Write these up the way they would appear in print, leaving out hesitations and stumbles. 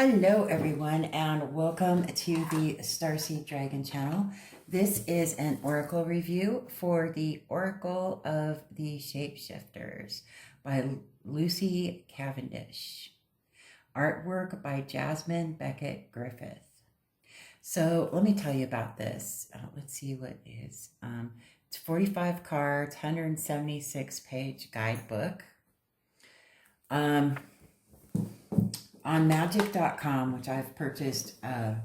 Hello everyone and welcome to the Starseed Dragon channel. This is an oracle review for the Oracle of the Shapeshifters by Lucy Cavendish. Artwork by Jasmine Beckett Griffith. So let me tell you about this. Let's see what it is. It's 45 cards, 176 page guidebook. On magic.com, which I've purchased a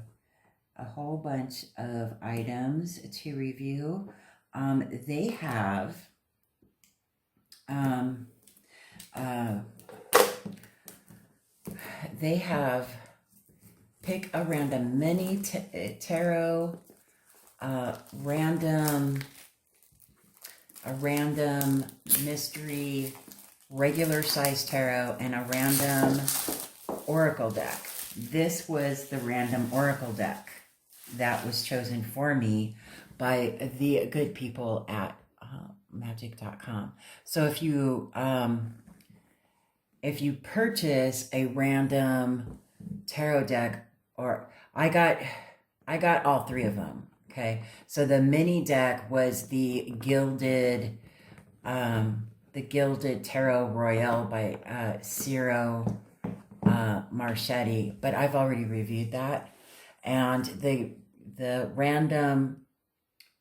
whole bunch of items to review, they have pick a random mini tarot, a random mystery regular size tarot, and a random oracle deck. This was the random oracle deck that was chosen for me by the good people at magic.com. So if you purchase a random tarot deck, or I got all three of them. Okay, so the mini deck was the gilded Tarot Royale by Ciro Marchetti, but I've already reviewed that. And the random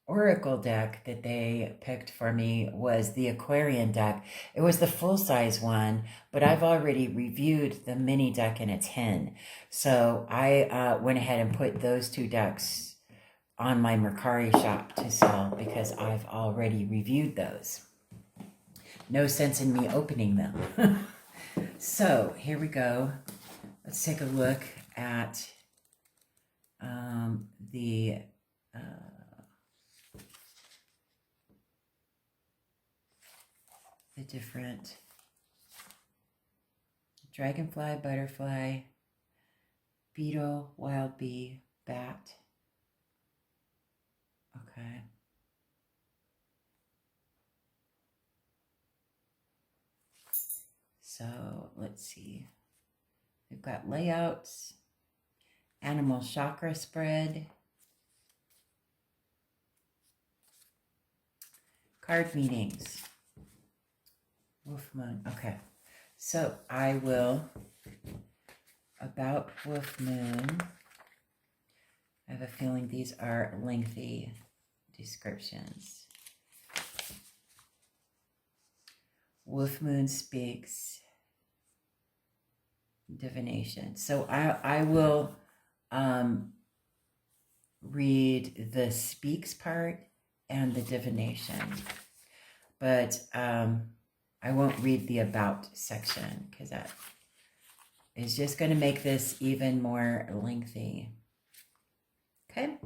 oracle deck that they picked for me was the Aquarian deck. It was the full-size one, but I've already reviewed the mini deck in a tin. So I went ahead and put those two decks on my Mercari shop to sell because I've already reviewed those. No sense in me opening them. So here we go. Let's take a look at the different dragonfly, butterfly, beetle, wild bee, bat. Okay. So let's see. We've got layouts, animal chakra spread, card meetings, wolf moon. Okay, so I will, about wolf moon, I have a feeling these are lengthy descriptions. Wolf moon speaks divination. So I will read the speaks part and the divination, but I won't read the about section because that is just going to make this even more lengthy. Okay,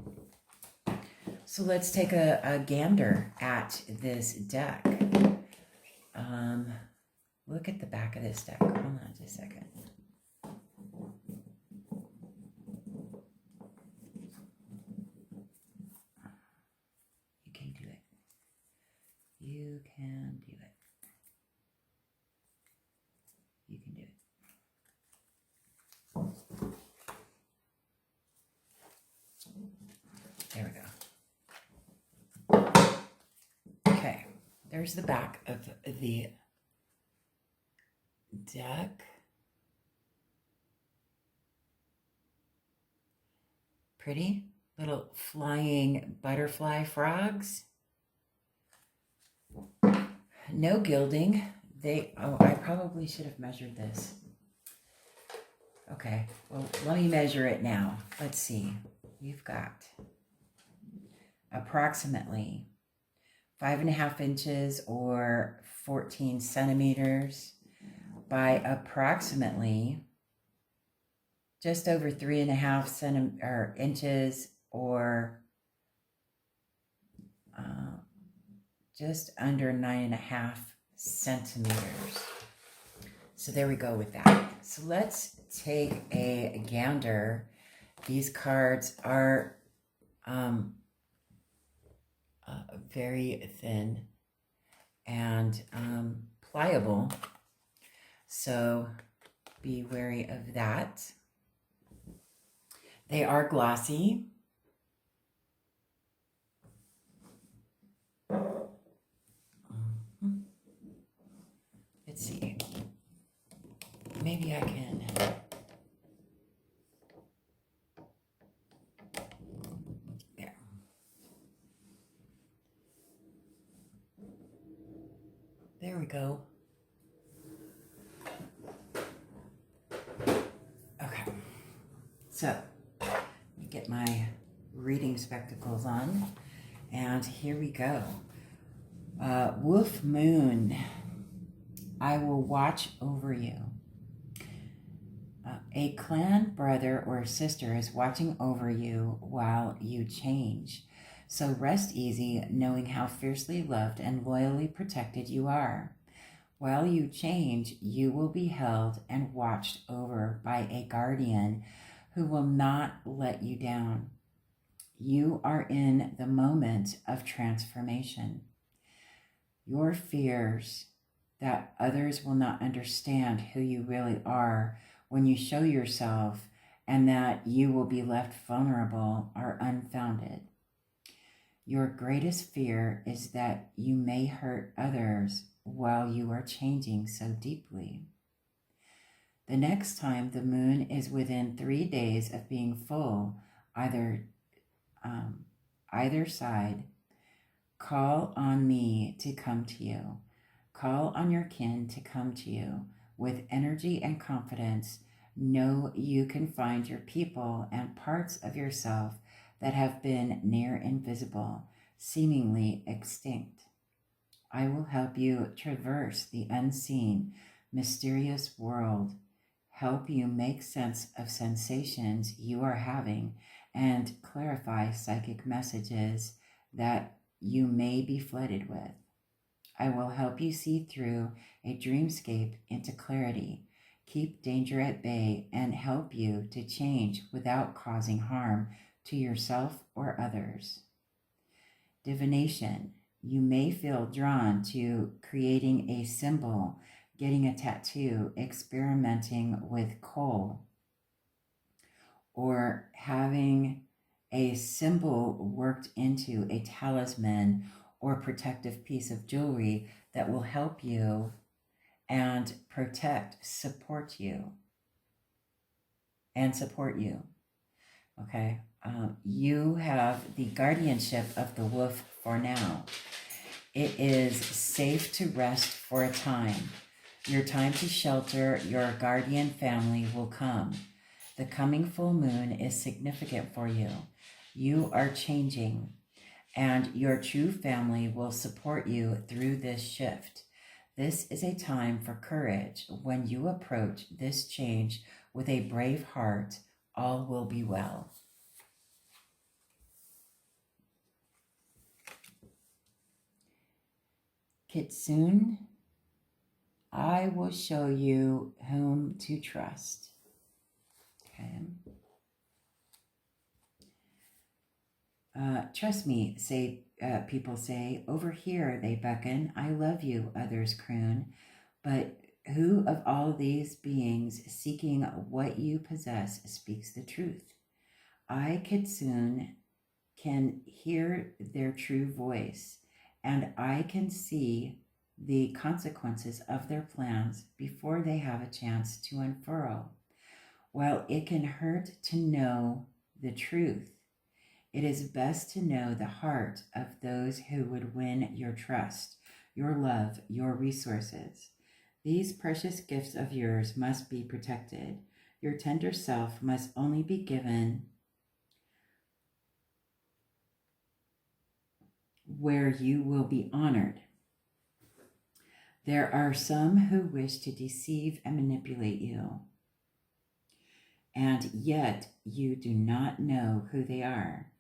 so let's take a gander at this deck. Look at the back of this deck. Hold on just a second. You can do it. You can do it. You can do it. There we go. Okay, there's the back of the deck. Pretty little flying butterfly frogs. No gilding. I probably should have measured this. Okay, well, let me measure it now. Let's see. We've got approximately 5.5 inches or 14 centimeters by approximately just over 3.5 inches or just under 9.5 centimeters. So there we go with that. So let's take a gander. These cards are very thin and pliable. So be wary of that. They are glossy. Let's see. Maybe I can. There. There we go. Okay. So, let me get my reading spectacles on. And here we go. Wolf Moon, I will watch over you. A clan brother or sister is watching over you while you change. So rest easy, knowing how fiercely loved and loyally protected you are. While you change, you will be held and watched over by a guardian who will not let you down. You are in the moment of transformation. Your fears that others will not understand who you really are when you show yourself and that you will be left vulnerable are unfounded. Your greatest fear is that you may hurt others while you are changing so deeply. The next time the moon is within 3 days of being full, either side, call on me to come to you. Call on your kin to come to you. With energy and confidence, know you can find your people and parts of yourself that have been near invisible, seemingly extinct. I will help you traverse the unseen, mysterious world, help you make sense of sensations you are having, and clarify psychic messages that you may be flooded with. I will help you see through a dreamscape into clarity, keep danger at bay, and help you to change without causing harm to yourself or others. Divination. You may feel drawn to creating a symbol, getting a tattoo, experimenting with coal, or having a symbol worked into a talisman or protective piece of jewelry that will help you and support you. Okay. You have the guardianship of the wolf for now. It is safe to rest for a time. Your time to shelter your guardian family will come. The coming full moon is significant for you. You are changing, and your true family will support you through this shift. This is a time for courage. When you approach this change with a brave heart, all will be well. Kitsune, I will show you whom to trust. Okay. Trust me, people say. Over here, they beckon. I love you, others croon. But who of all these beings seeking what you possess speaks the truth? I, Kitsune, can hear their true voice, and I can see the consequences of their plans before they have a chance to unfurl. While it can hurt to know the truth, it is best to know the heart of those who would win your trust, your love, your resources. These precious gifts of yours must be protected. Your tender self must only be given where you will be honored. There are some who wish to deceive and manipulate you, and yet you do not know who they are.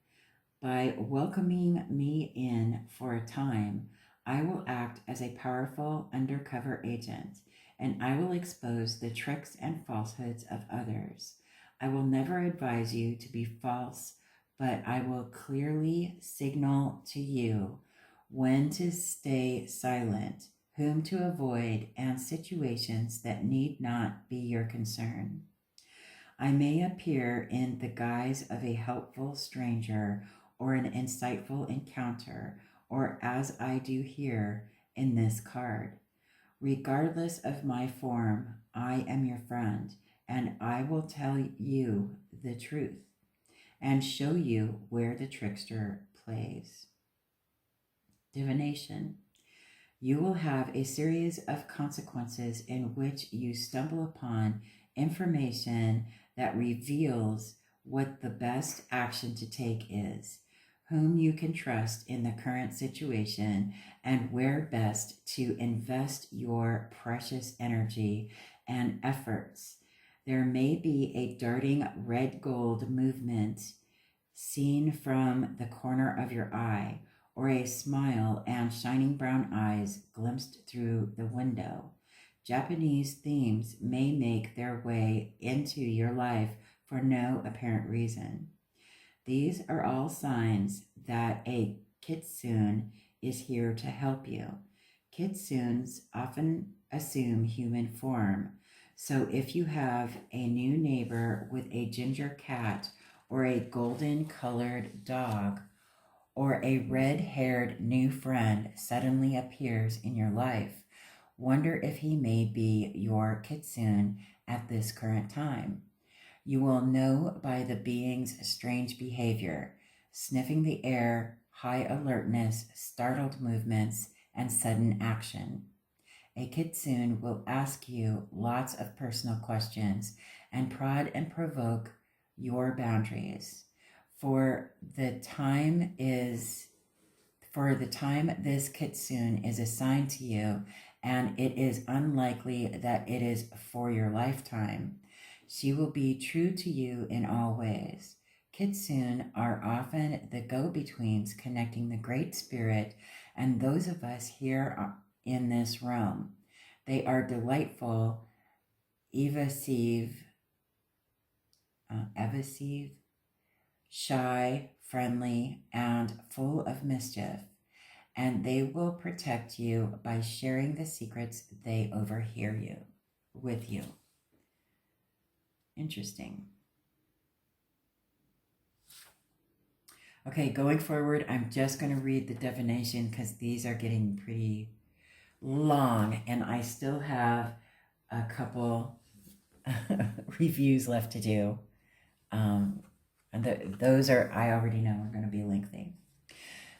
By welcoming me in for a time, I will act as a powerful undercover agent, and I will expose the tricks and falsehoods of others. I will never advise you to be false, but I will clearly signal to you when to stay silent, whom to avoid, and situations that need not be your concern. I may appear in the guise of a helpful stranger or an insightful encounter, or as I do here in this card. Regardless of my form, I am your friend, and I will tell you the truth and show you where the trickster plays. Divination. You will have a series of consequences in which you stumble upon information that reveals what the best action to take is, whom you can trust in the current situation, and where best to invest your precious energy and efforts. There may be a darting red gold movement seen from the corner of your eye, or a smile and shining brown eyes glimpsed through the window. Japanese themes may make their way into your life for no apparent reason. These are all signs that a kitsune is here to help you. Kitsunes often assume human form, so if you have a new neighbor with a ginger cat or a golden colored dog, or a red-haired new friend suddenly appears in your life, wonder if he may be your kitsune at this current time. You will know by the being's strange behavior, sniffing the air, high alertness, startled movements, and sudden action. A kitsune will ask you lots of personal questions and prod and provoke your boundaries. For the time this kitsune is assigned to you, and it is unlikely that it is for your lifetime. She will be true to you in all ways. Kitsune are often the go-betweens connecting the Great Spirit and those of us here in this realm. They are delightful, evasive, shy, friendly, and full of mischief, and they will protect you by sharing the secrets they overhear with you. Interesting. Okay, going forward, I'm just going to read the divination because these are getting pretty long, and I still have a couple reviews left to do. And those I already know are going to be lengthy.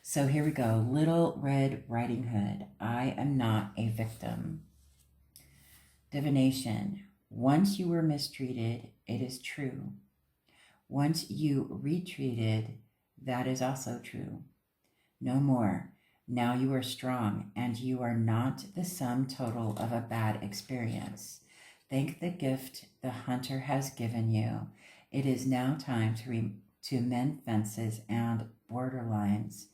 So here we go. Little Red Riding Hood. I am not a victim. Divination. Once you were mistreated, it is true. Once you retreated, that is also true. No more. Now you are strong, and you are not the sum total of a bad experience. Thank the gift the hunter has given you. It is now time to mend fences and borderlines.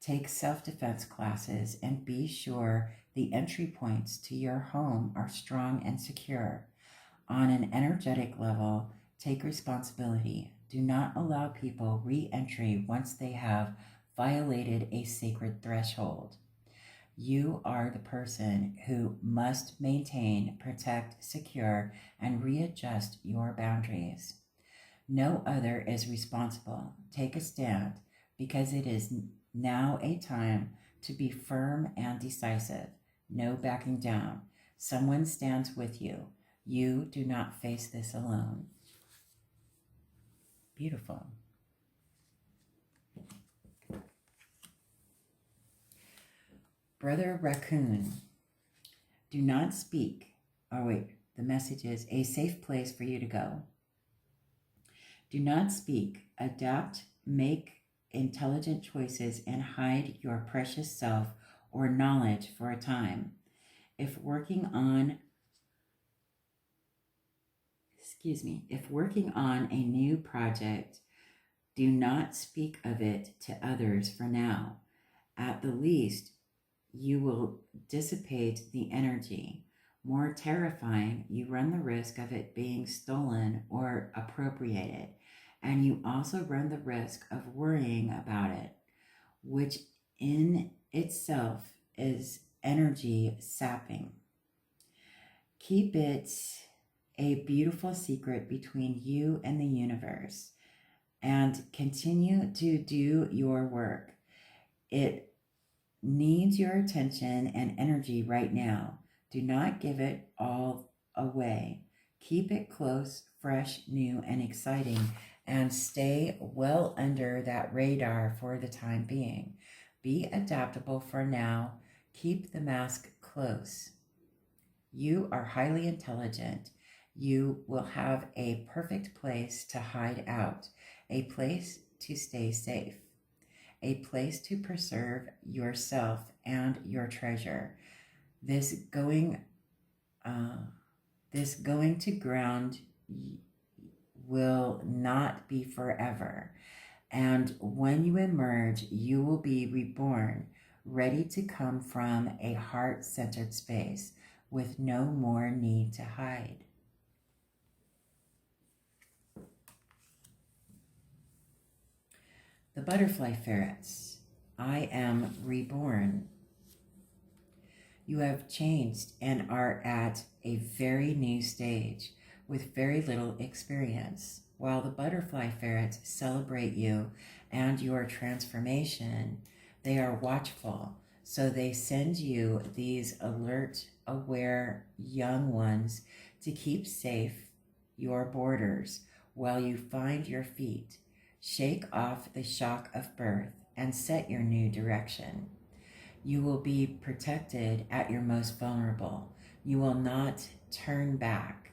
Take self-defense classes and be sure the entry points to your home are strong and secure. On an energetic level, take responsibility. Do not allow people re-entry once they have violated a sacred threshold. You are the person who must maintain, protect, secure, and readjust your boundaries. No other is responsible. Take a stand, because it is now a time to be firm and decisive. No backing down. Someone stands with you. You do not face this alone. Beautiful. Brother Raccoon, do not speak. Oh wait, the message is a safe place for you to go. Do not speak. Adapt, make intelligent choices, and hide your precious self or knowledge for a time. If working on a new project, do not speak of it to others for now. At the least, you will dissipate the energy. More terrifying, you run the risk of it being stolen or appropriated, and you also run the risk of worrying about it, which in itself is energy sapping. Keep it a beautiful secret between you and the universe, and continue to do your work. It needs your attention and energy right now. Do not give it all away. Keep it close, fresh, new, and exciting, and stay well under that radar for the time being. Be adaptable for now. Keep the mask close. You are highly intelligent. You will have a perfect place to hide out, a place to stay safe, a place to preserve yourself and your treasure. This going to ground will not be forever. And when you emerge, you will be reborn, ready to come from a heart-centered space with no more need to hide. The butterfly ferrets. I am reborn. You have changed and are at a very new stage with very little experience. While the butterfly ferrets celebrate you and your transformation, they are watchful. So they send you these alert, aware young ones to keep safe your borders while you find your feet. Shake off the shock of birth and set your new direction. You will be protected at your most vulnerable. You will not turn back.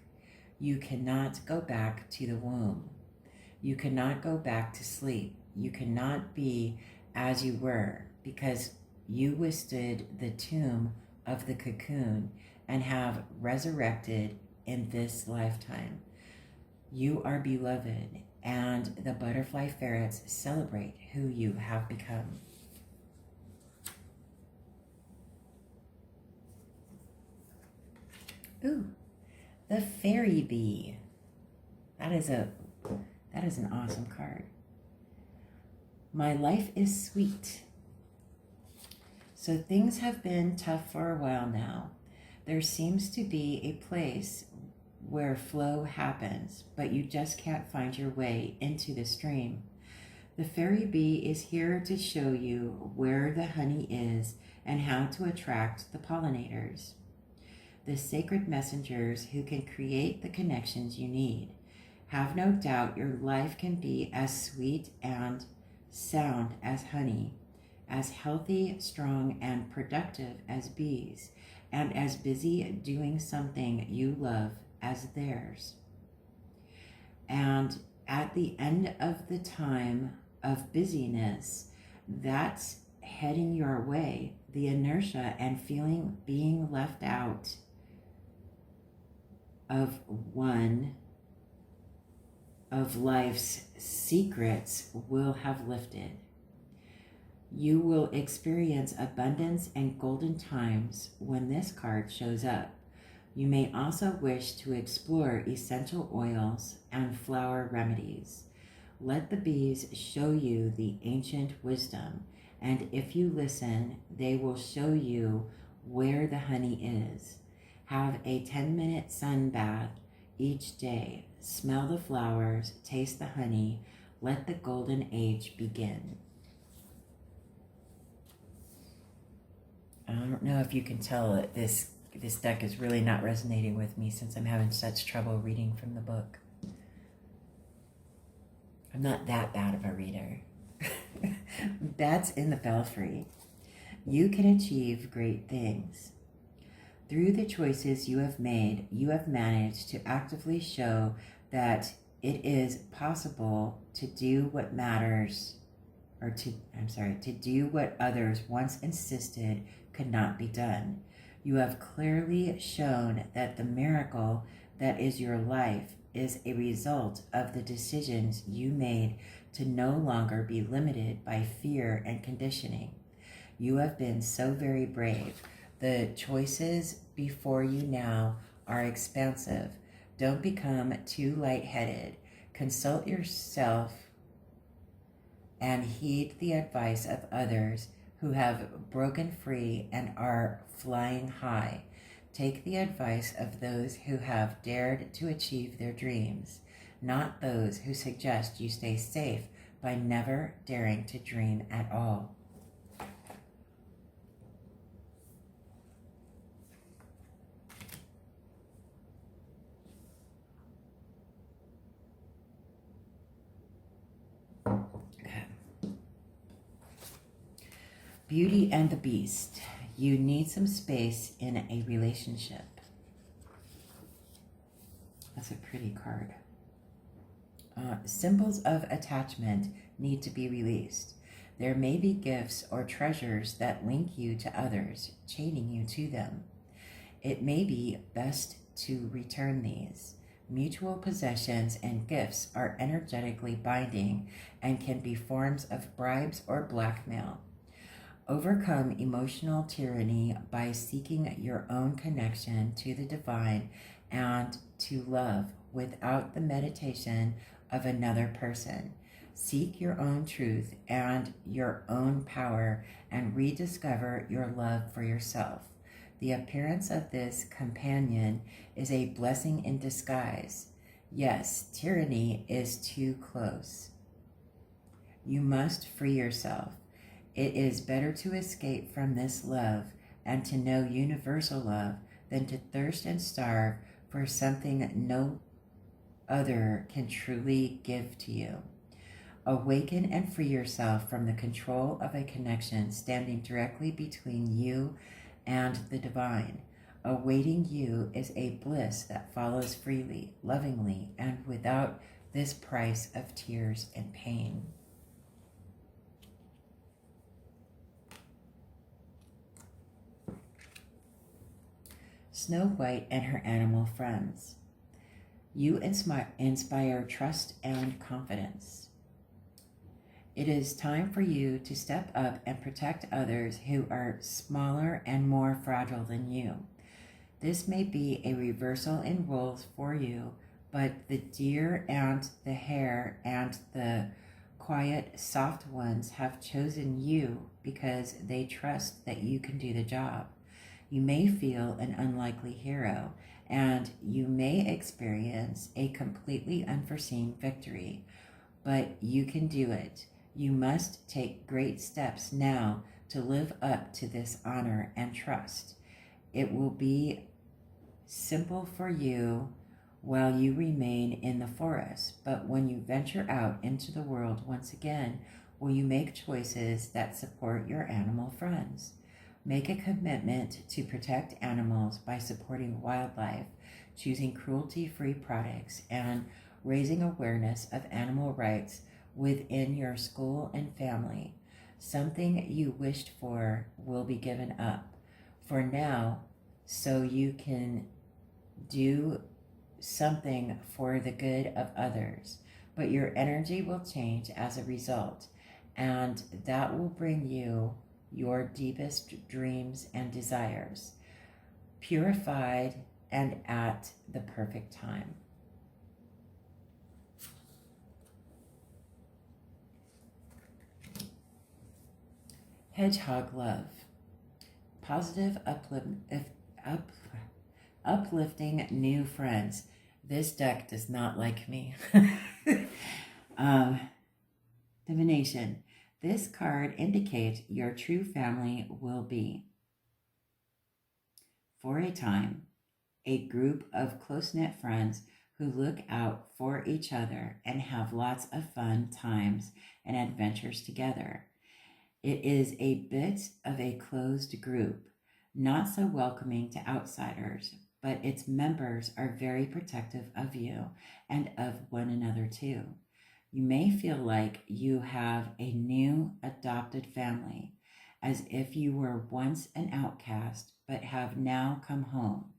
You cannot go back to the womb. You cannot go back to sleep. You cannot be as you were, because you withstood the tomb of the cocoon and have resurrected in this lifetime. You are beloved, and the butterfly ferrets celebrate who you have become. Ooh, the fairy bee. That is an awesome card. My life is sweet. So things have been tough for a while now. There seems to be a place where flow happens, but you just can't find your way into the stream. The fairy bee is here to show you where the honey is and how to attract the pollinators, the sacred messengers who can create the connections you need. Have no doubt your life can be as sweet and sound as honey, as healthy, strong, and productive as bees, and as busy doing something you love as theirs. And at the end of the time of busyness, that's heading your way, the inertia and feeling being left out of one of life's secrets will have lifted. You will experience abundance and golden times when this card shows up. You may also wish to explore essential oils and flower remedies. Let the bees show you the ancient wisdom, and if you listen, they will show you where the honey is. Have a 10-minute sun bath each day. Smell the flowers, taste the honey. Let the golden age begin. I don't know if you can tell that this deck is really not resonating with me since I'm having such trouble reading from the book. I'm not that bad of a reader. That's in the belfry. You can achieve great things. Through the choices you have made, you have managed to actively show that it is possible to do what matters, or to do what others once insisted could not be done. You have clearly shown that the miracle that is your life is a result of the decisions you made to no longer be limited by fear and conditioning. You have been so very brave. The choices before you now are expansive. Don't become too lightheaded. Consult yourself and heed the advice of others who have broken free and are flying high. Take the advice of those who have dared to achieve their dreams, not those who suggest you stay safe by never daring to dream at all. Beauty and the Beast. You need some space in a relationship. That's a pretty card. Symbols of attachment need to be released. There may be gifts or treasures that link you to others, chaining you to them. It may be best to return these. Mutual possessions and gifts are energetically binding and can be forms of bribes or blackmail. Overcome emotional tyranny by seeking your own connection to the divine and to love without the meditation of another person. Seek your own truth and your own power and rediscover your love for yourself. The appearance of this companion is a blessing in disguise. Yes, tyranny is too close. You must free yourself. It is better to escape from this love and to know universal love than to thirst and starve for something no other can truly give to you. Awaken and free yourself from the control of a connection standing directly between you and the divine. Awaiting you is a bliss that follows freely, lovingly, and without this price of tears and pain. Snow White and her animal friends. You inspire trust and confidence. It is time for you to step up and protect others who are smaller and more fragile than you. This may be a reversal in roles for you, but the deer and the hare and the quiet, soft ones have chosen you because they trust that you can do the job. You may feel an unlikely hero, and you may experience a completely unforeseen victory, but you can do it. You must take great steps now to live up to this honor and trust. It will be simple for you while you remain in the forest, but when you venture out into the world once again, will you make choices that support your animal friends? Make a commitment to protect animals by supporting wildlife, choosing cruelty-free products, and raising awareness of animal rights within your school and family. Something you wished for will be given up for now, so you can do something for the good of others. But your energy will change as a result, and that will bring you your deepest dreams and desires, purified and at the perfect time. Hedgehog love. Positive, uplifting new friends. This deck does not like me. Divination. This card indicates your true family will be, for a time, a group of close-knit friends who look out for each other and have lots of fun times and adventures together. It is a bit of a closed group, not so welcoming to outsiders, but its members are very protective of you and of one another too. You may feel like you have a new adopted family, as if you were once an outcast but have now come home.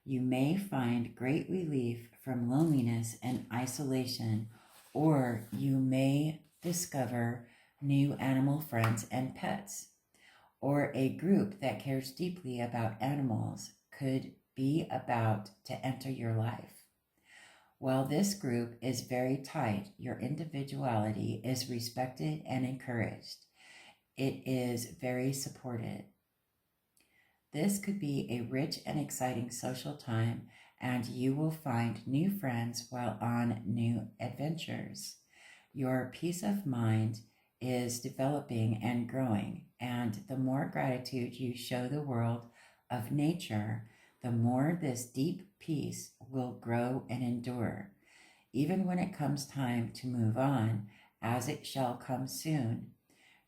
You may find great relief from loneliness and isolation, or you may discover new animal friends and pets, or a group that cares deeply about animals could be about to enter your life. While this group is very tight, your individuality is respected and encouraged. It is very supported. This could be a rich and exciting social time, and you will find new friends while on new adventures. Your peace of mind is developing and growing, and the more gratitude you show the world of nature, the more this deep peace will grow and endure. Even when it comes time to move on, as it shall come soon,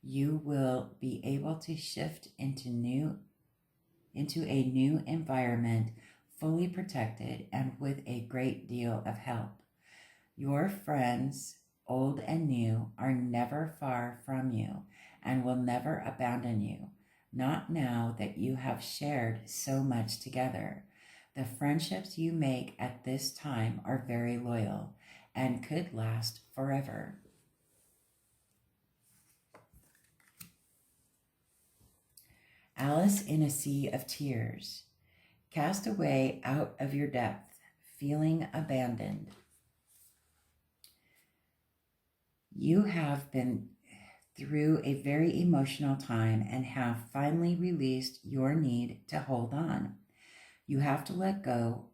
you will be able to shift into a new environment, fully protected and with a great deal of help. Your friends, old and new, are never far from you and will never abandon you, not now that you have shared so much together. The friendships you make at this time are very loyal and could last forever. Alice in a Sea of Tears. Cast away out of your depth, feeling abandoned. You have been through a very emotional time and have finally released your need to hold on. You have to let go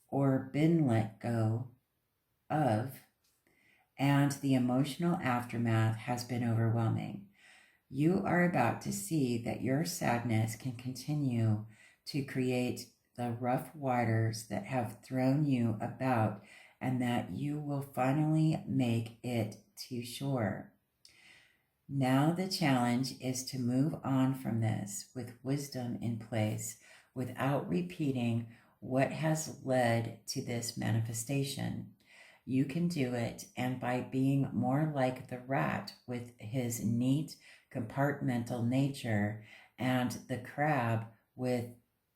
or been let go of, and the emotional aftermath has been overwhelming. You are about to see that your sadness can continue to create the rough waters that have thrown you about, and that you will finally make it to shore. Now the challenge is to move on from this with wisdom in place, without repeating what has led to this manifestation. You can do it, and by being more like the rat with his neat compartmental nature, and the crab with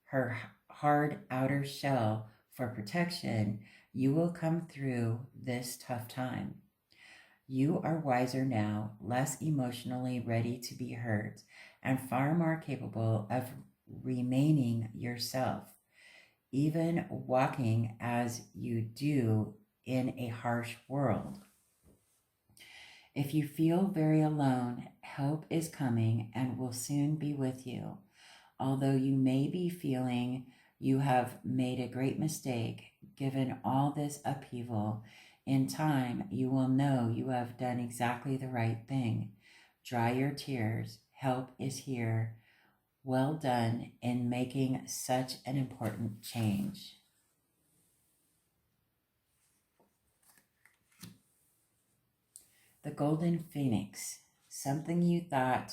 her hard outer shell for protection, you will come through this tough time. You are wiser now, less emotionally ready to be hurt, and far more capable of remaining yourself, even walking as you do in a harsh world. If you feel very alone, help is coming and will soon be with you. Although you may be feeling you have made a great mistake, given all this upheaval, in time you will know you have done exactly the right thing. Dry your tears. Help is here. Well done in making such an important change. The Golden Phoenix. Something you thought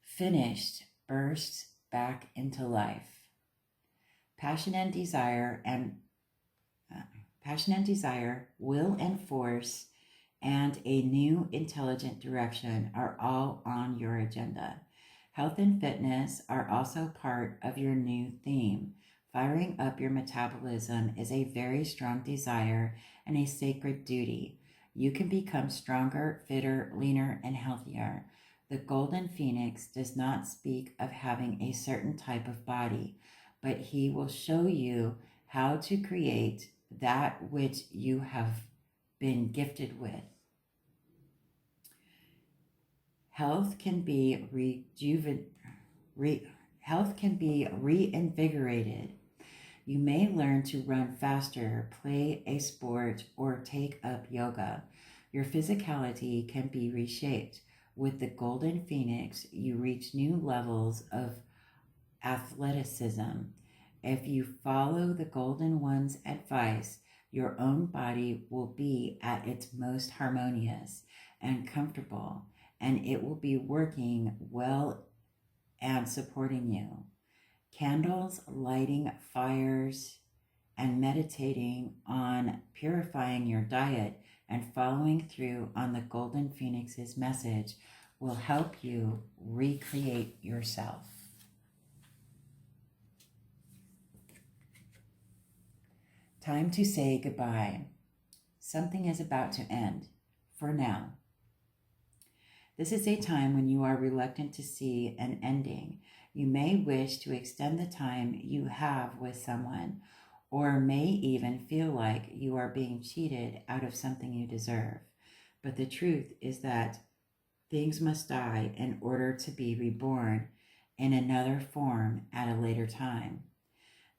finished bursts back into life. Passion and desire, will and force, and a new intelligent direction are all on your agenda. Health and fitness are also part of your new theme. Firing up your metabolism is a very strong desire and a sacred duty. You can become stronger, fitter, leaner, and healthier. The Golden Phoenix does not speak of having a certain type of body, but he will show you how to create that which you have been gifted with. Health can be reinvigorated. You may learn to run faster, play a sport, or take up yoga. Your physicality can be reshaped. With the Golden Phoenix, you reach new levels of athleticism. If you follow the Golden One's advice, your own body will be at its most harmonious and comfortable, and it will be working well and supporting you. Candles, lighting fires, and meditating on purifying your diet and following through on the Golden Phoenix's message will help you recreate yourself. Time to say goodbye. Something is about to end, for now. This is a time when you are reluctant to see an ending. You may wish to extend the time you have with someone, or may even feel like you are being cheated out of something you deserve. But the truth is that things must die in order to be reborn, in another form at a later time.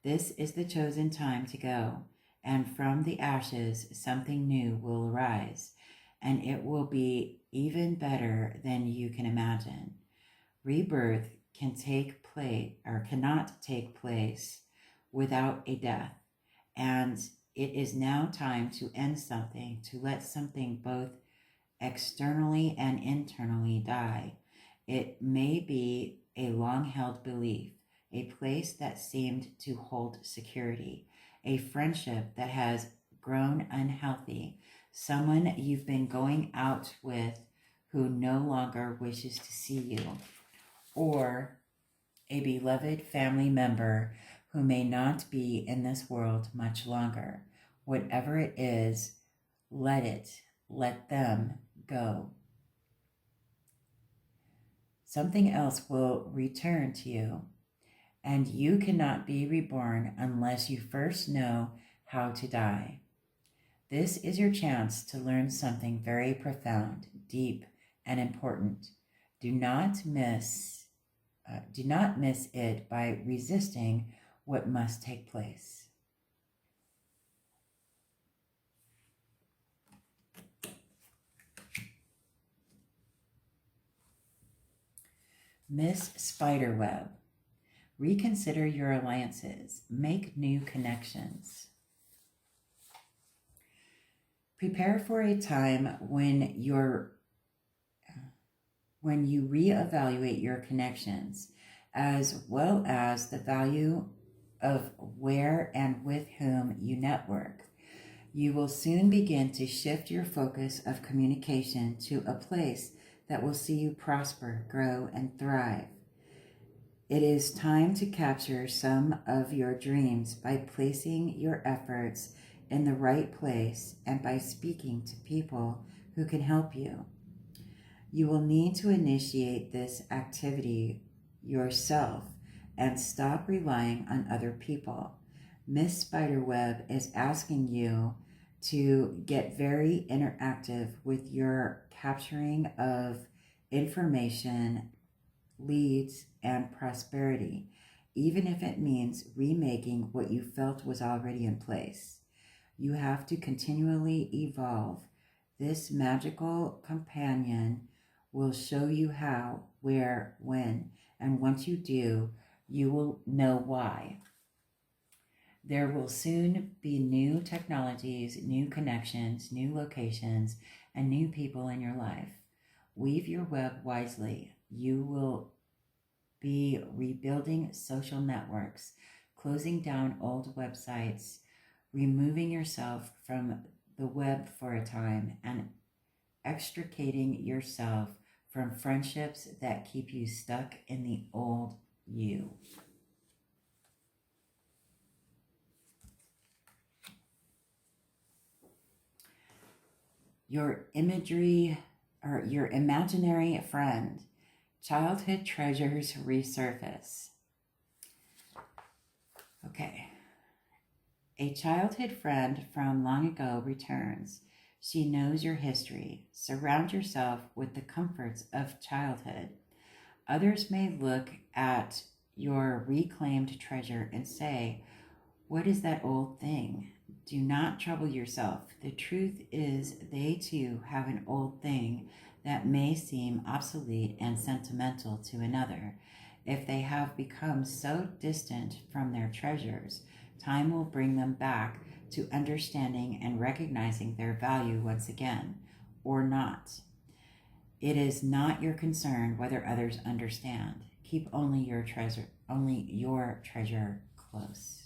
This is the chosen time to go, and from the ashes something new will arise, and it will be even better than you can imagine. Rebirth can take place or cannot take place without a death, and it is now time to end something, to let something both externally and internally die. It may be a long-held belief, a place that seemed to hold security, a friendship that has grown unhealthy, someone you've been going out with who no longer wishes to see you, or a beloved family member who may not be in this world much longer. Whatever it is, let them go. Something else will return to you, and you cannot be reborn unless you first know how to die. This is your chance to learn something very profound, deep, and important. Do not miss it by resisting what must take place. Miss Spiderweb, reconsider your alliances. Make new connections. Prepare for a time when you reevaluate your connections, as well as the value of where and with whom you network. You will soon begin to shift your focus of communication to a place that will see you prosper, grow, and thrive. It is time to capture some of your dreams by placing your efforts in the right place and by speaking to people who can help you. You will need to initiate this activity yourself and stop relying on other people. Miss Spiderweb is asking you to get very interactive with your capturing of information, leads, and prosperity, even if it means remaking what you felt was already in place. You have to continually evolve. This magical companion will show you how, where, when, and once you do, you will know why. There will soon be new technologies, new connections, new locations, and new people in your life. Weave your web wisely. You will be rebuilding social networks, closing down old websites, removing yourself from the web for a time, and extricating yourself from friendships that keep you stuck in the old you. Your imaginary friend. Childhood treasures resurface. Okay. A childhood friend from long ago returns. She knows your history. Surround yourself with the comforts of childhood. Others may look at your reclaimed treasure and say, "What is that old thing?" Do not trouble yourself. The truth is, they too have an old thing that may seem obsolete and sentimental to another. If they have become so distant from their treasures, time will bring them back to understanding and recognizing their value once again, or not. It is not your concern whether others understand. Keep only your treasure close.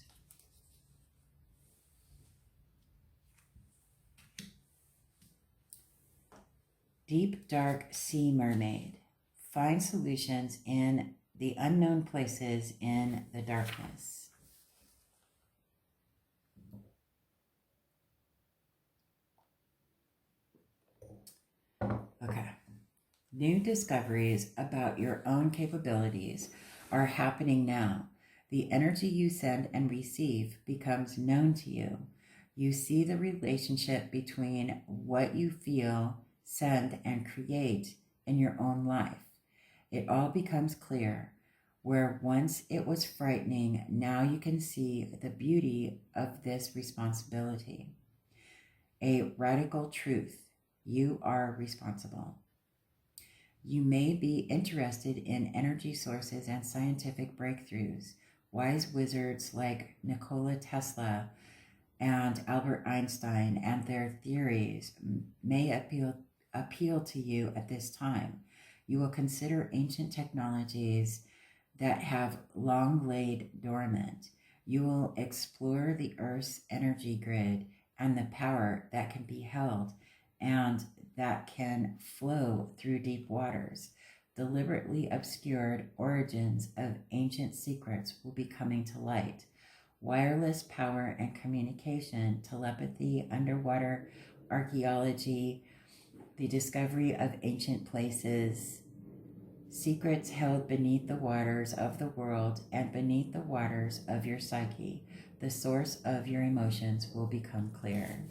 Deep, dark sea mermaid. Find solutions in the unknown places in the darkness. Okay. New discoveries about your own capabilities are happening now. The energy you send and receive becomes known to you. You see the relationship between what you feel, send, and create in your own life. It all becomes clear. Where once it was frightening, now you can see the beauty of this responsibility. A radical truth: you are responsible. You may be interested in energy sources and scientific breakthroughs. Wise wizards like Nikola Tesla and Albert Einstein and their theories may appeal to you at this time. You will consider ancient technologies that have long laid dormant. You will explore the Earth's energy grid and the power that can be held and that can flow through deep waters. Deliberately obscured origins of ancient secrets will be coming to light. Wireless power and communication, telepathy, underwater archaeology, the discovery of ancient places, secrets held beneath the waters of the world and beneath the waters of your psyche. The source of your emotions will become clear.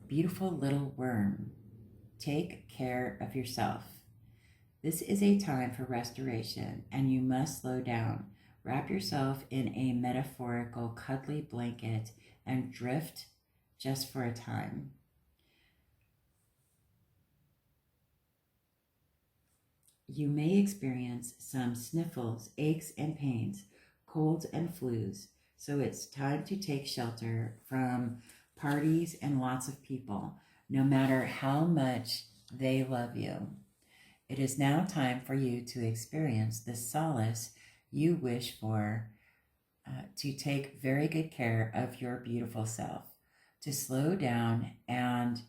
Beautiful little worm, take care of yourself. This is a time for restoration, and you must slow down. Wrap yourself in a metaphorical cuddly blanket and drift just for a time. You may experience some sniffles, aches and pains, colds and flus, so it's time to take shelter from parties and lots of people, no matter how much they love you. It is now time for you to experience the solace you wish for, to take very good care of your beautiful self, to slow down and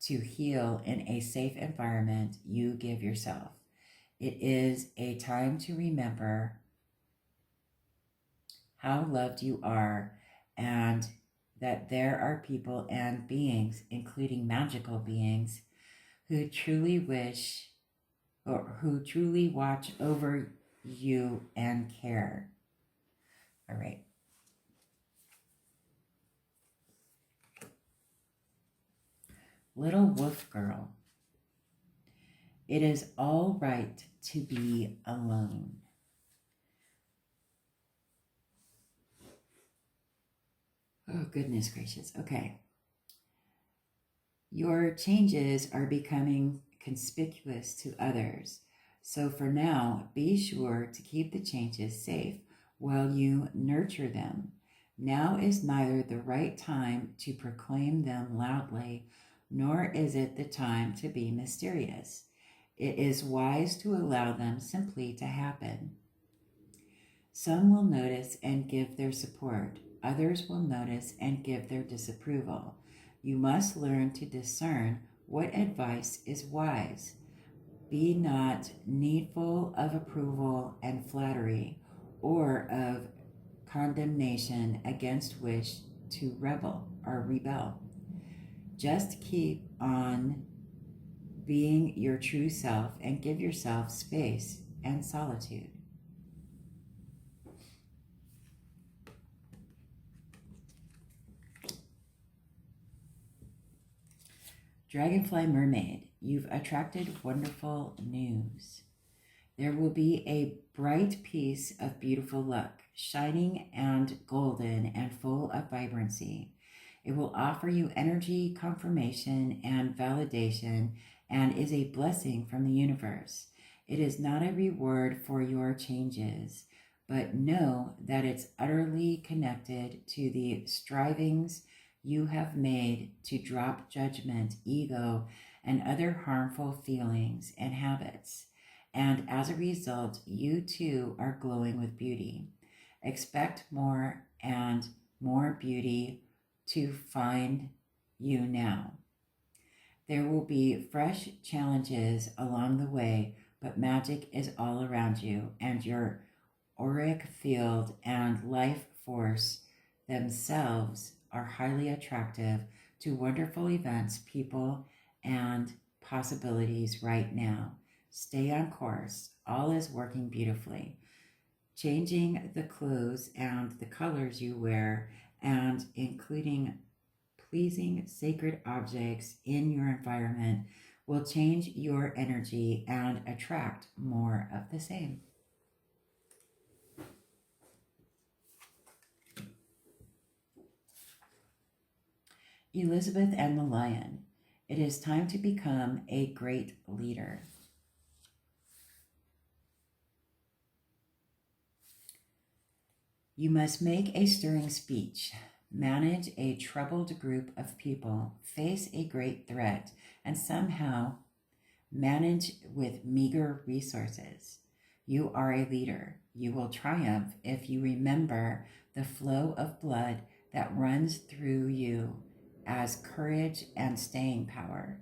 to heal in a safe environment you give yourself. It is a time to remember how loved you are and that there are people and beings, including magical beings, who truly wish or who truly watch over you and care. All right. Little wolf girl, it is all right to be alone. Oh, goodness gracious. Okay. Your changes are becoming conspicuous to others. So for now, be sure to keep the changes safe while you nurture them. Now is neither the right time to proclaim them loudly, nor is it the time to be mysterious. It is wise to allow them simply to happen. Some will notice and give their support. Others will notice and give their disapproval. You must learn to discern what advice is wise. Be not needful of approval and flattery, or of condemnation against which to rebel. Just keep on being your true self and give yourself space and solitude. Dragonfly Mermaid, you've attracted wonderful news. There will be a bright piece of beautiful luck, shining and golden and full of vibrancy. It will offer you energy, confirmation, and validation, and is a blessing from the universe. It is not a reward for your changes, but know that it's utterly connected to the strivings you have made to drop judgment, ego, and other harmful feelings and habits. And as a result, you too are glowing with beauty. Expect more and more beauty to find you now. There will be fresh challenges along the way, but magic is all around you, and your auric field and life force themselves are highly attractive to wonderful events, people, and possibilities right now. Stay on course. All is working beautifully. Changing the clothes and the colors you wear, and including pleasing sacred objects in your environment will change your energy and attract more of the same. Elizabeth and the Lion. It is time to become a great leader. You must make a stirring speech, manage a troubled group of people, face a great threat, and somehow manage with meager resources. You are a leader. You will triumph if you remember the flow of blood that runs through you as courage and staying power.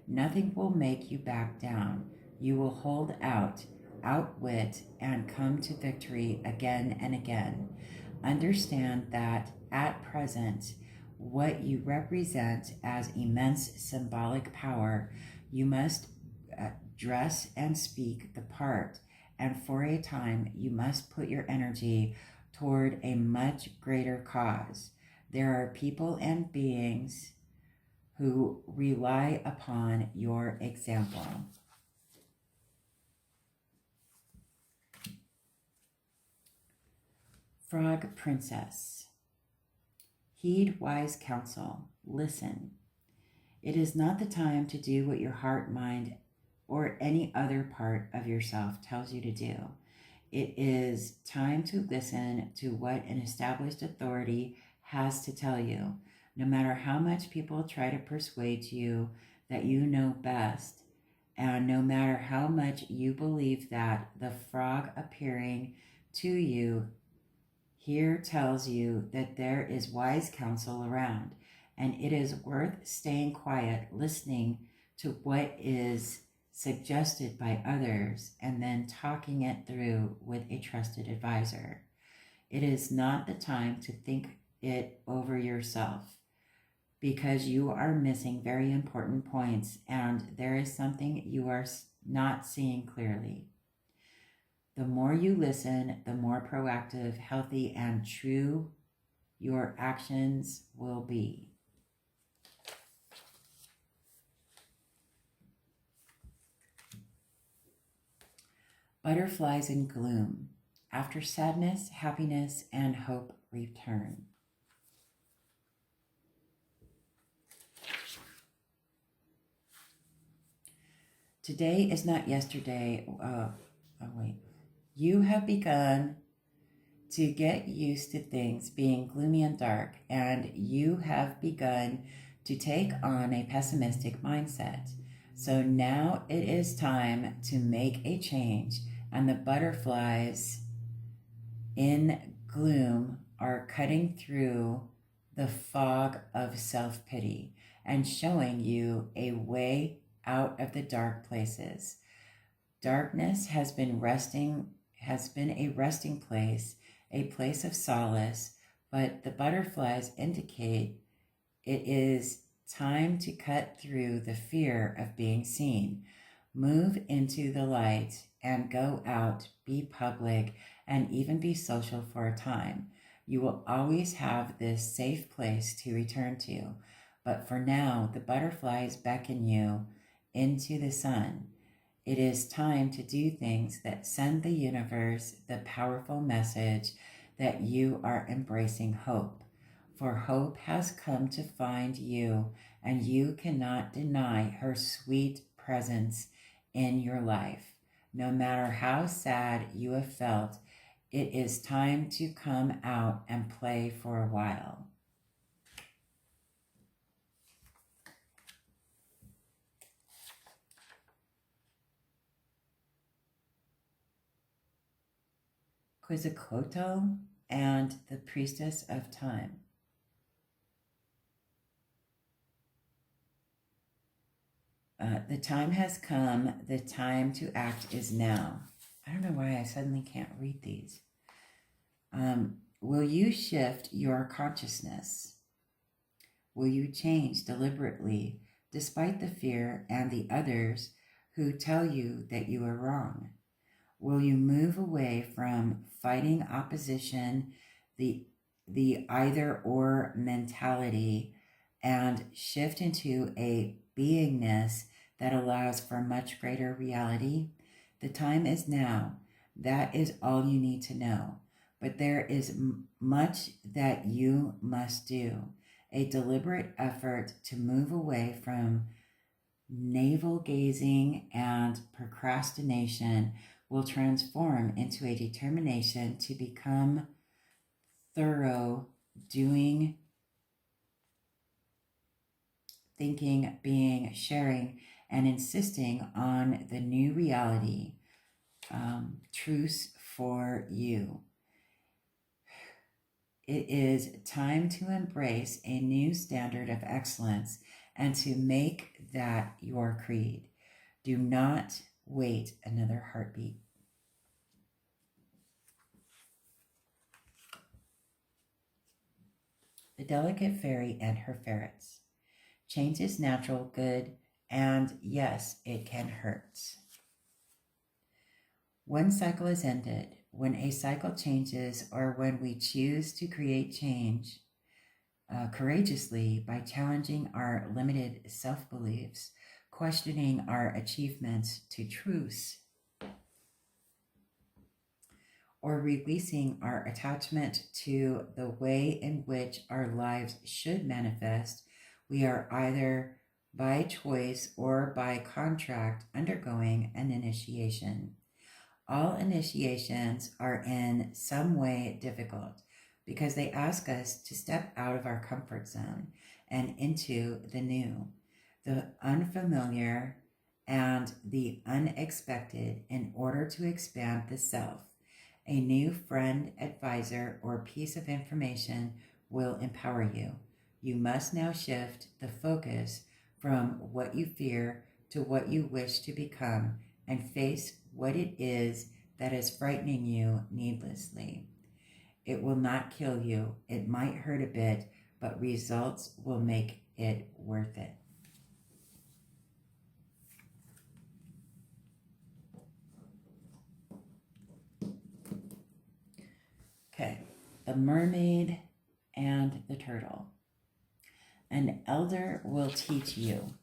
Nothing will make you back down. You will hold out, outwit, and come to victory again and again. Understand that at present, what you represent as immense symbolic power, you must dress and speak the part, and for a time you must put your energy toward a much greater cause. There are people and beings who rely upon your example. Frog Princess. Heed wise counsel. Listen. It is not the time to do what your heart, mind, or any other part of yourself tells you to do. It is time to listen to what an established authority has to tell you. No matter how much people try to persuade you that you know best, and no matter how much you believe that the frog appearing to you here tells you that there is wise counsel around, and it is worth staying quiet, listening to what is suggested by others, and then talking it through with a trusted advisor. It is not the time to think it over yourself, because you are missing very important points, and there is something you are not seeing clearly. The more you listen, the more proactive, healthy, and true your actions will be. Butterflies in gloom. After sadness, happiness, and hope return. Today is not yesterday. You have begun to get used to things being gloomy and dark, and you have begun to take on a pessimistic mindset. So now it is time to make a change, and the butterflies in gloom are cutting through the fog of self-pity and showing you a way out of the dark places. Darkness has been a resting place, a place of solace, but the butterflies indicate it is time to cut through the fear of being seen. Move into the light and go out, be public, and even be social for a time. You will always have this safe place to return to, but for now, the butterflies beckon you into the sun. It is time to do things that send the universe the powerful message that you are embracing hope. For hope has come to find you, and you cannot deny her sweet presence in your life. No matter how sad you have felt, it is time to come out and play for a while. Quetzalcoatl and the Priestess of Time. The time has come. The time to act is now. I don't know why I suddenly can't read these. Will you shift your consciousness? Will you change deliberately despite the fear and the others who tell you that you are wrong? Will you move away from fighting opposition, the either or mentality, and shift into a beingness that allows for much greater reality? The time is now. That is all you need to know. But there is much that you must do. A deliberate effort to move away from navel gazing and procrastination will transform into a determination to become thorough, doing, thinking, being, sharing, and insisting on the new reality, truths for you. It is time to embrace a new standard of excellence and to make that your creed. Do not wait another heartbeat. The Delicate Fairy and Her Ferrets. Change is natural, good, and yes, it can hurt. One cycle is ended. When a cycle changes, or when we choose to create change courageously by challenging our limited self-beliefs, questioning our achievements to truths, or releasing our attachment to the way in which our lives should manifest, we are either by choice or by contract undergoing an initiation. All initiations are in some way difficult because they ask us to step out of our comfort zone and into the new, the unfamiliar, and the unexpected in order to expand the self. A new friend, advisor, or piece of information will empower you. You must now shift the focus from what you fear to what you wish to become and face what it is that is frightening you needlessly. It will not kill you. It might hurt a bit, but results will make it worth it. Okay, the mermaid and the turtle. An elder will teach you.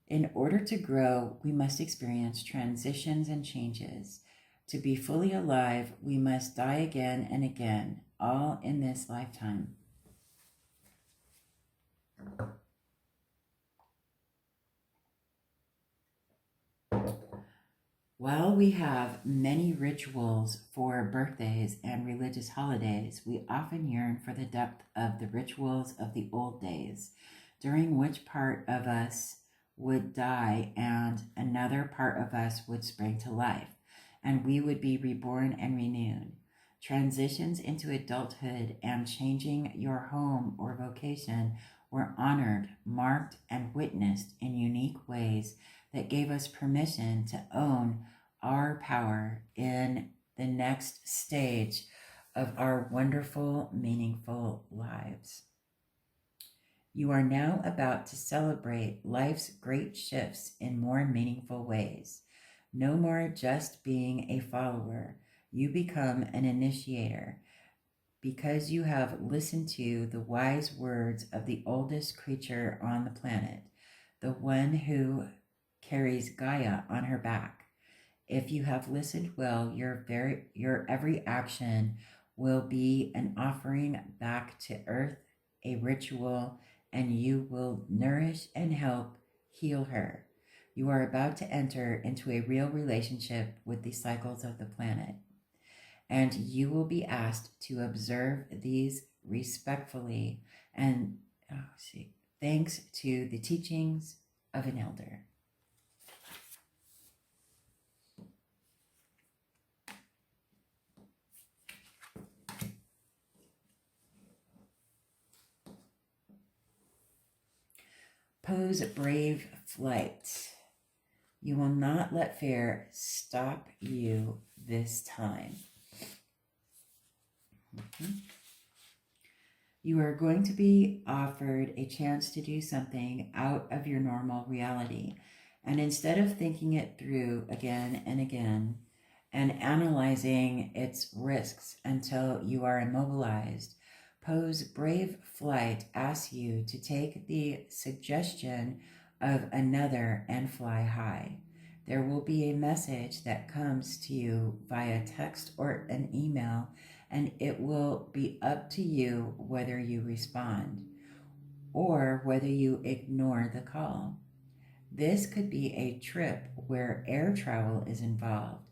In order to grow, we must experience transitions and changes. To be fully alive, we must die again and again, all in this lifetime. While we have many rituals for birthdays and religious holidays, we often yearn for the depth of the rituals of the old days, during which part of us would die and another part of us would spring to life, and we would be reborn and renewed. Transitions into adulthood and changing your home or vocation were honored, marked, and witnessed in unique ways that gave us permission to own our power in the next stage of our wonderful, meaningful lives. You are now about to celebrate life's great shifts in more meaningful ways. No more just being a follower. You become an initiator because you have listened to the wise words of the oldest creature on the planet, the one who carries Gaia on her back. If you have listened well, your every action will be an offering back to earth, a ritual, and you will nourish and help heal her. You are about to enter into a real relationship with the cycles of the planet, and you will be asked to observe these respectfully and thanks to the teachings of an elder. Pose brave flight. You will not let fear stop you this time. You are going to be offered a chance to do something out of your normal reality. And instead of thinking it through again and again and analyzing its risks until you are immobilized, Poe's brave flight asks you to take the suggestion of another and fly high. There will be a message that comes to you via text or an email, and it will be up to you whether you respond or whether you ignore the call. This could be a trip where air travel is involved,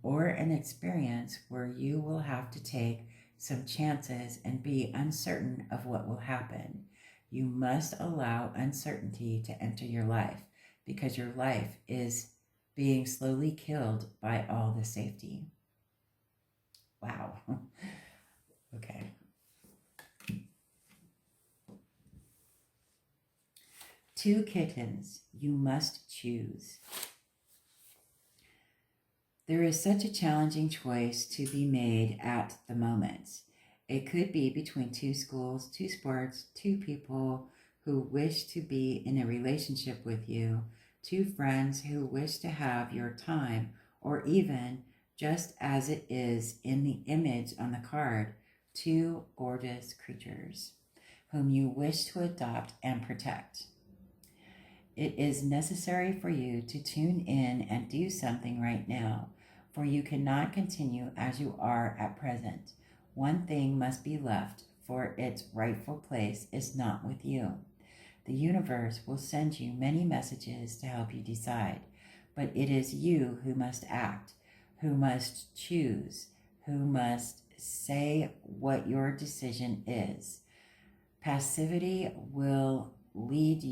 or an experience where you will have to take some chances and be uncertain of what will happen. You must allow uncertainty to enter your life because your life is being slowly killed by all the safety. Wow. Okay. Two kittens, you must choose. There is such a challenging choice to be made at the moment. It could be between two schools, two sports, two people who wish to be in a relationship with you, two friends who wish to have your time, or even, just as it is in the image on the card, two gorgeous creatures whom you wish to adopt and protect. It is necessary for you to tune in and do something right now, for you cannot continue as you are at present. One thing must be left, for its rightful place is not with you. The universe will send you many messages to help you decide, but it is you who must act, who must choose, who must say what your decision is. Passivity will lead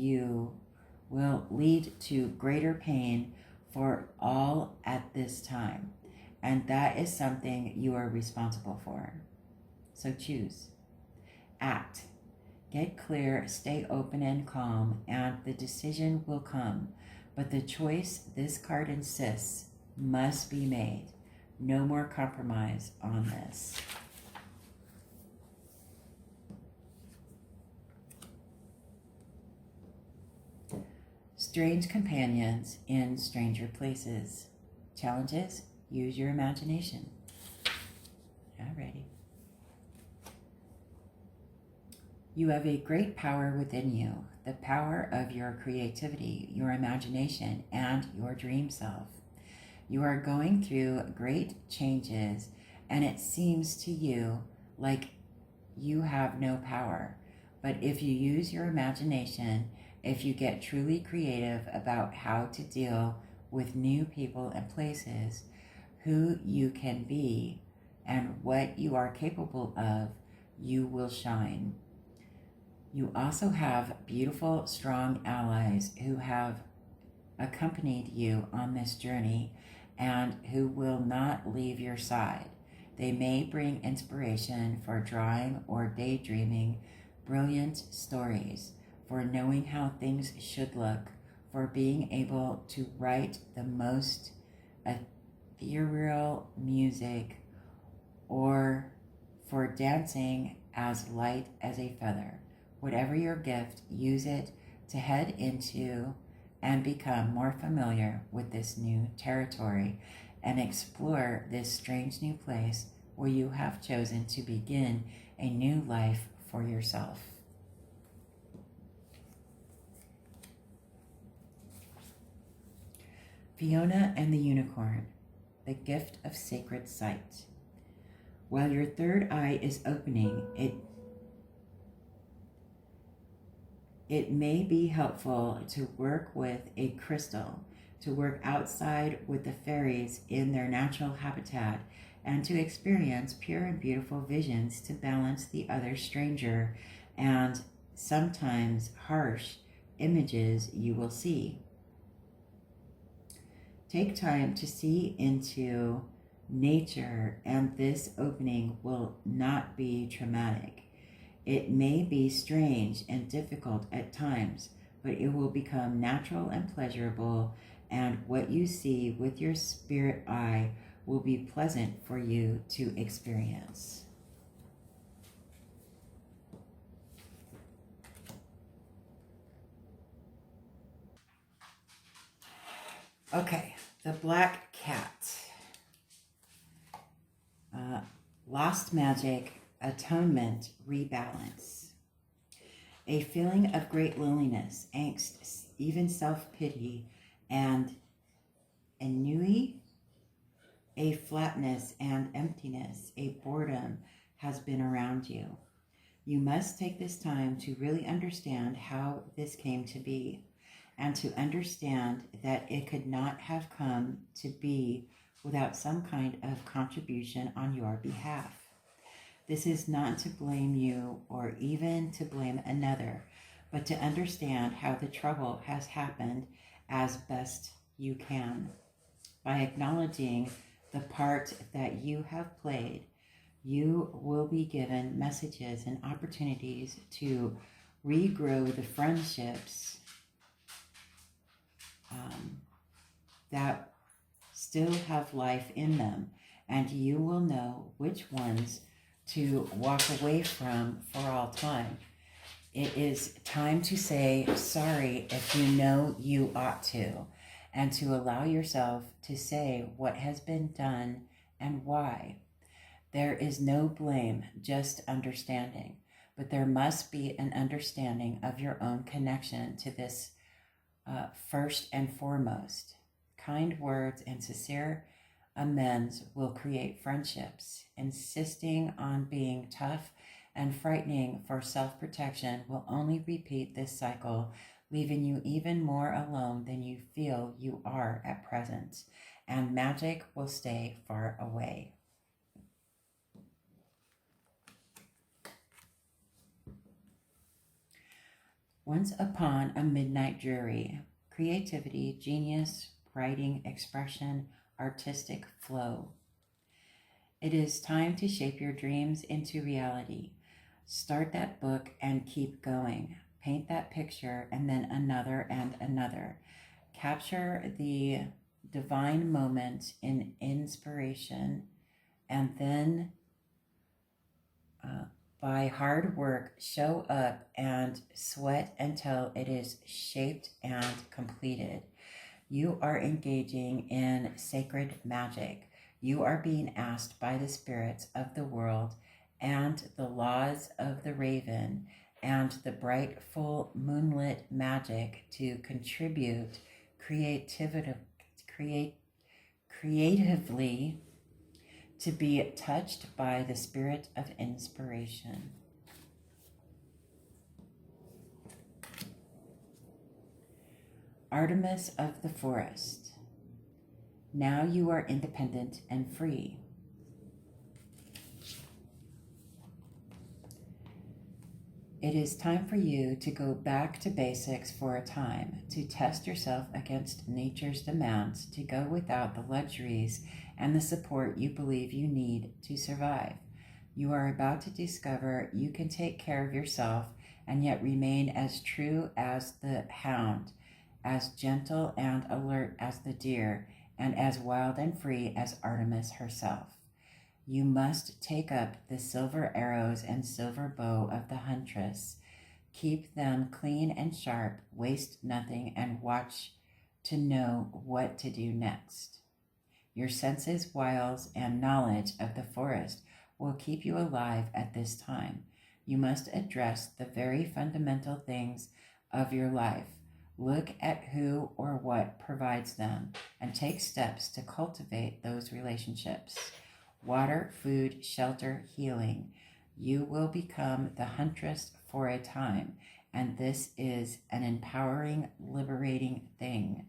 to greater pain for all at this time, and that is something you are responsible for. So choose. Act. Get clear, stay open and calm, and the decision will come. But the choice this card insists must be made. No more compromise on this. Strange companions in stranger places. Challenges? Use your imagination. Alrighty. You have a great power within you, the power of your creativity, your imagination, and your dream self. You are going through great changes, and it seems to you like you have no power. But if you use your imagination, if you get truly creative about how to deal with new people and places, who you can be, and what you are capable of, you will shine. You also have beautiful, strong allies who have accompanied you on this journey and who will not leave your side. They may bring inspiration for drawing or daydreaming brilliant stories, for knowing how things should look, for being able to write the most ethereal music, or for dancing as light as a feather. Whatever your gift, use it to head into and become more familiar with this new territory and explore this strange new place where you have chosen to begin a new life for yourself. Fiona and the Unicorn, the gift of sacred sight. While your third eye is opening, it may be helpful to work with a crystal, to work outside with the fairies in their natural habitat, and to experience pure and beautiful visions to balance the other stranger and sometimes harsh images you will see. Take time to see into nature, and this opening will not be traumatic. It may be strange and difficult at times, but it will become natural and pleasurable, and what you see with your spirit eye will be pleasant for you to experience. Okay, the black cat. Lost magic, atonement, rebalance. A feeling of great loneliness, angst, even self-pity, and ennui, a flatness and emptiness, a boredom has been around you. You must take this time to really understand how this came to be, and to understand that it could not have come to be without some kind of contribution on your behalf. This is not to blame you or even to blame another, but to understand how the trouble has happened as best you can. By acknowledging the part that you have played, you will be given messages and opportunities to regrow the friendships that still have life in them, and you will know which ones to walk away from for all time. It is time to say sorry if you know you ought to, and to allow yourself to say what has been done and why. There is no blame, just understanding, but there must be an understanding of your own connection to this first and foremost. Kind words and sincere amends will create friendships. Insisting on being tough and frightening for self-protection will only repeat this cycle, leaving you even more alone than you feel you are at present, and magic will stay far away. Once upon a midnight jury, creativity, genius, writing, expression, artistic flow. It is time to shape your dreams into reality. Start that book and keep going. Paint that picture and then another and another. Capture the divine moment in inspiration, and then by hard work, show up and sweat until it is shaped and completed. You are engaging in sacred magic. You are being asked by the spirits of the world and the laws of the raven and the bright, full moonlit magic to contribute creatively to be touched by the spirit of inspiration. Artemis of the forest. Now you are independent and free. It is time for you to go back to basics for a time, to test yourself against nature's demands, to go without the luxuries and the support you believe you need to survive. You are about to discover you can take care of yourself and yet remain as true as the hound, as gentle and alert as the deer, and as wild and free as Artemis herself. You must take up the silver arrows and silver bow of the huntress. Keep them clean and sharp, waste nothing, and watch to know what to do next. Your senses, wiles, and knowledge of the forest will keep you alive at this time. You must address the very fundamental things of your life. Look at who or what provides them, and take steps to cultivate those relationships. Water, food, shelter, healing. You will become the huntress for a time, and this is an empowering, liberating thing.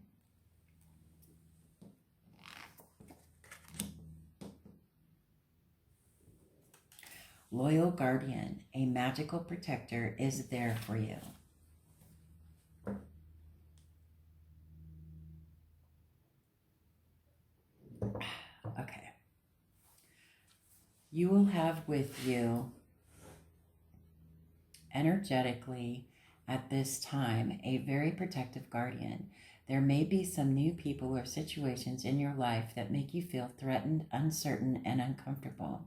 Loyal guardian, a magical protector is there for you. Okay. You will have with you energetically at this time a very protective guardian. There may be some new people or situations in your life that make you feel threatened, uncertain, and uncomfortable.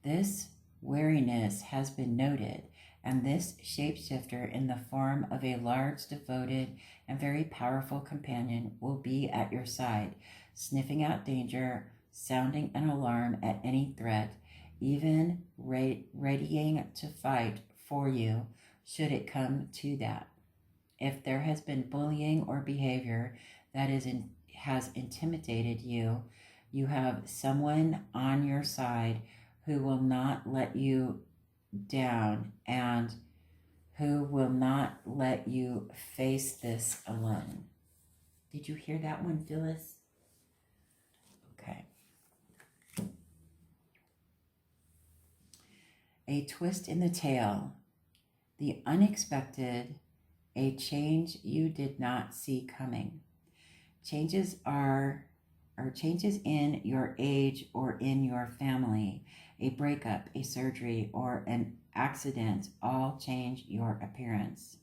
This wariness has been noted, and this shapeshifter in the form of a large, devoted, and very powerful companion will be at your side, sniffing out danger, sounding an alarm at any threat. even readying to fight for you should it come to that. If there has been bullying or behavior that has intimidated you, you have someone on your side who will not let you down and who will not let you face this alone. Did you hear that one, Phyllis? Okay. A twist in the tale, the unexpected, a change you did not see coming. Changes are changes in your age or in your family, a breakup, a surgery, or an accident all change your appearance.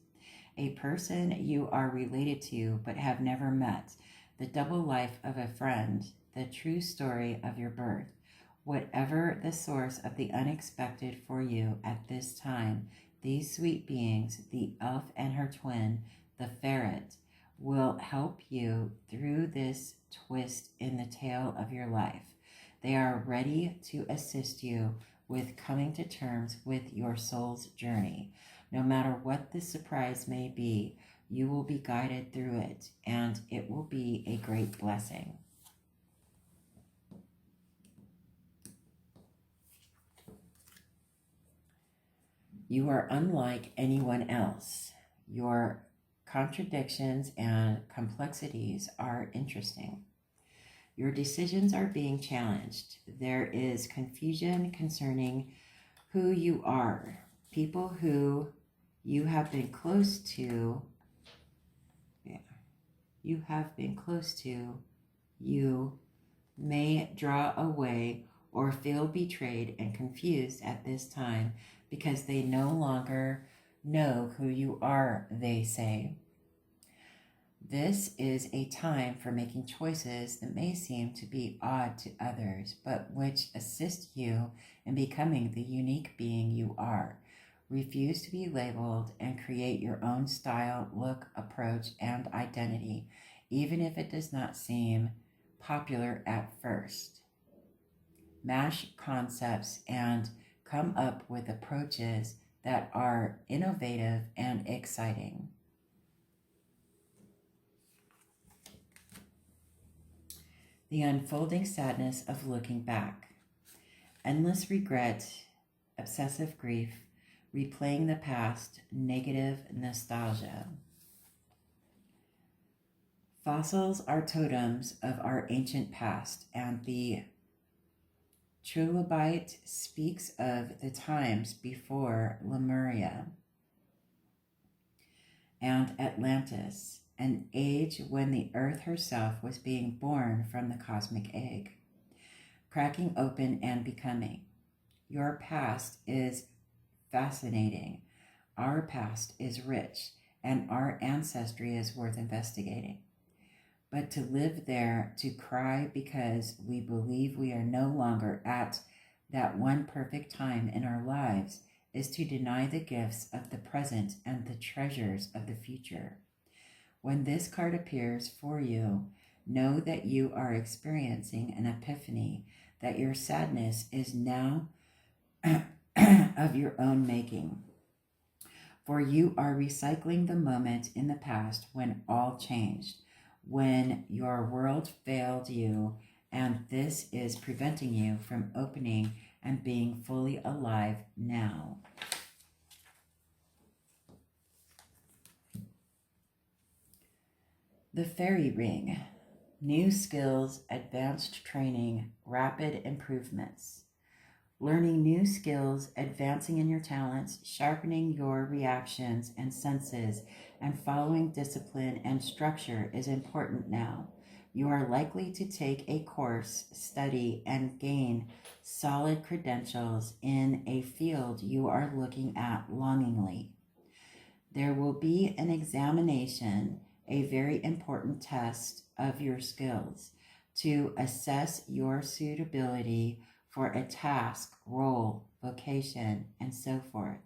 A person you are related to but have never met, the double life of a friend, the true story of your birth. Whatever the source of the unexpected for you at this time, these sweet beings, the elf and her twin, the ferret, will help you through this twist in the tale of your life. They are ready to assist you with coming to terms with your soul's journey. No matter what the surprise may be, you will be guided through it, and it will be a great blessing. You are unlike anyone else. Your contradictions and complexities are interesting. Your decisions are being challenged. There is confusion concerning who you are. People who you have been close to, you may draw away or feel betrayed and confused at this time because they no longer know who you are, they say. This is a time for making choices that may seem to be odd to others, but which assist you in becoming the unique being you are. Refuse to be labeled and create your own style, look, approach, and identity, even if it does not seem popular at first. Mash concepts and come up with approaches that are innovative and exciting. The unfolding sadness of looking back. Endless regret, obsessive grief, replaying the past, negative nostalgia. Fossils are totems of our ancient past, and the trilobite speaks of the times before Lemuria and Atlantis, an age when the earth herself was being born from the cosmic egg, cracking open and becoming. Your past is fascinating. Our past is rich, and our ancestry is worth investigating. But to live there, to cry because we believe we are no longer at that one perfect time in our lives, is to deny the gifts of the present and the treasures of the future. When this card appears for you, know that you are experiencing an epiphany, that your sadness is now of your own making. For you are recycling the moment in the past when all changed, when your world failed you, and this is preventing you from opening and being fully alive now. The fairy ring. New skills, advanced training, rapid improvements. Learning new skills, advancing in your talents, sharpening your reactions and senses, and following discipline and structure is important now. You are likely to take a course, study, and gain solid credentials in a field you are looking at longingly. There will be an examination, a very important test of your skills to assess your suitability for a task, role, vocation, and so forth.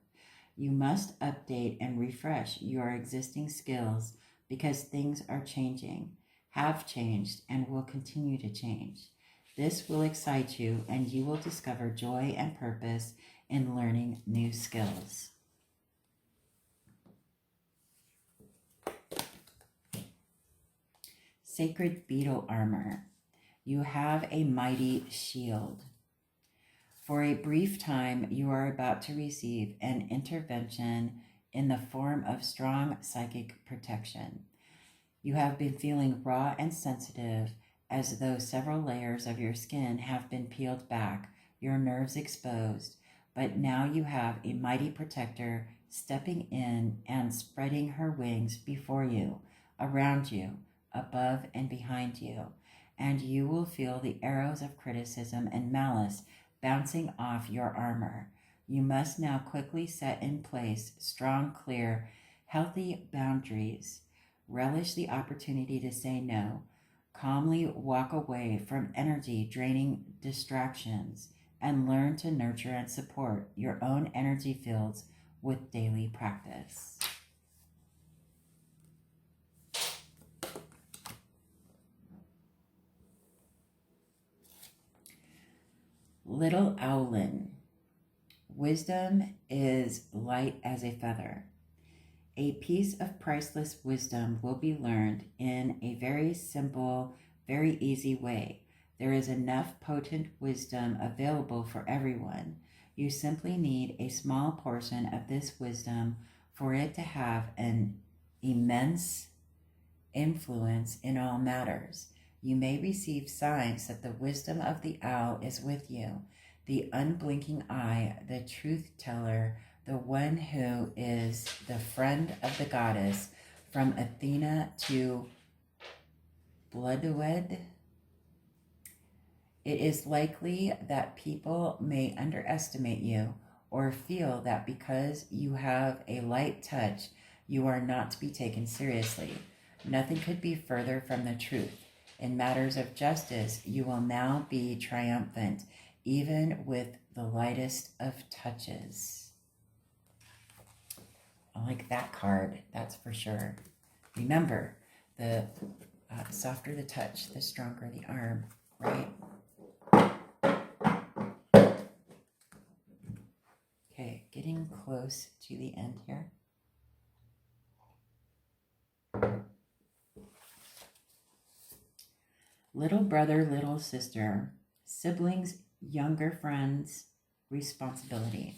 You must update and refresh your existing skills because things are changing, have changed, and will continue to change. This will excite you, and you will discover joy and purpose in learning new skills. Sacred beetle armor. You have a mighty shield. For a brief time, you are about to receive an intervention in the form of strong psychic protection. You have been feeling raw and sensitive, as though several layers of your skin have been peeled back, your nerves exposed, but now you have a mighty protector stepping in and spreading her wings before you, around you, above and behind you, and you will feel the arrows of criticism and malice bouncing off your armor. You must now quickly set in place strong, clear, healthy boundaries. Relish the opportunity to say no. Calmly walk away from energy-draining distractions and learn to nurture and support your own energy fields with daily practice. Little Owlin. Wisdom is light as a feather. A piece of priceless wisdom will be learned in a very simple, very easy way. There is enough potent wisdom available for everyone. You simply need a small portion of this wisdom for it to have an immense influence in all matters. You may receive signs that the wisdom of the owl is with you, the unblinking eye, the truth teller, the one who is the friend of the goddess, from Athena to Bloodwed. It is likely that people may underestimate you or feel that because you have a light touch, you are not to be taken seriously. Nothing could be further from the truth. In matters of justice, you will now be triumphant, even with the lightest of touches. I like that card, that's for sure. Remember, the softer the touch, the stronger the arm, right? Okay, getting close to the end here. Little brother, little sister, siblings, younger friends, responsibility.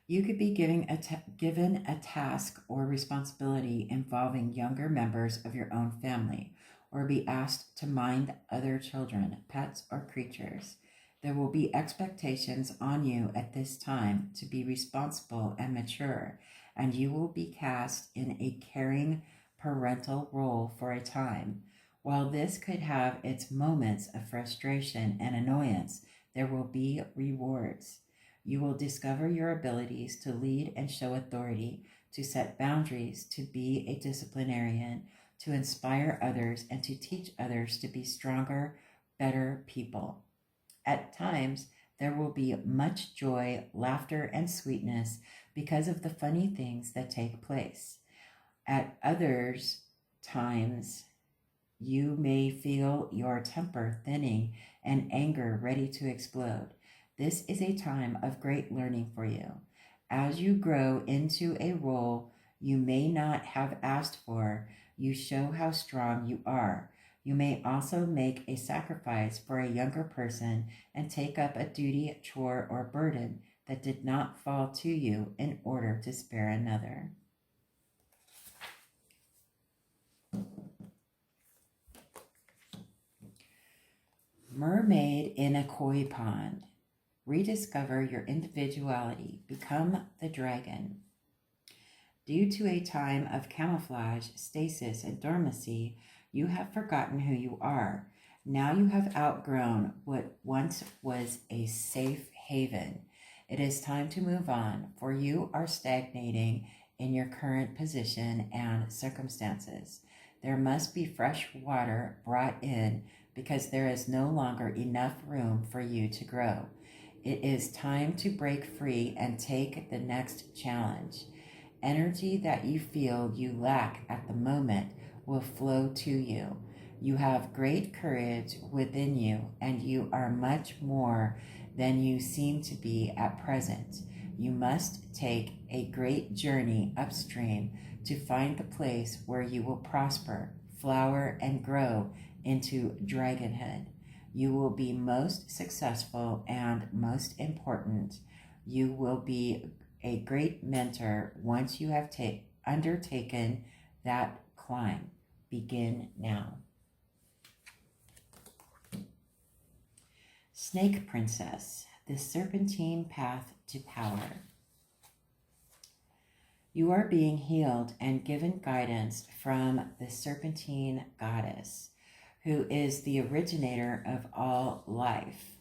You could be given a task or responsibility involving younger members of your own family, or be asked to mind other children, pets, or creatures. There will be expectations on you at this time to be responsible and mature, and you will be cast in a caring parental role for a time. While this could have its moments of frustration and annoyance, there will be rewards. You will discover your abilities to lead and show authority, to set boundaries, to be a disciplinarian, to inspire others, and to teach others to be stronger, better people. At times, there will be much joy, laughter, and sweetness because of the funny things that take place. At others times, you may feel your temper thinning and anger ready to explode. This is a time of great learning for you. As you grow into a role you may not have asked for, you show how strong you are. You may also make a sacrifice for a younger person and take up a duty, chore, or burden that did not fall to you in order to spare another. Mermaid in a koi pond. Rediscover your individuality. Become the dragon. Due to a time of camouflage, stasis, and dormancy, you have forgotten who you are. Now you have outgrown what once was a safe haven. It is time to move on, for you are stagnating in your current position and circumstances. There must be fresh water brought in because there is no longer enough room for you to grow. It is time to break free and take the next challenge. Energy that you feel you lack at the moment will flow to you. You have great courage within you, and you are much more than you seem to be at present. You must take a great journey upstream to find the place where you will prosper, flower, and grow into dragonhood. You will be most successful and most important. You will be a great mentor once you have undertaken that climb. Begin now. Snake Princess, the Serpentine Path to Power. You are being healed and given guidance from the Serpentine Goddess, who is the originator of all life.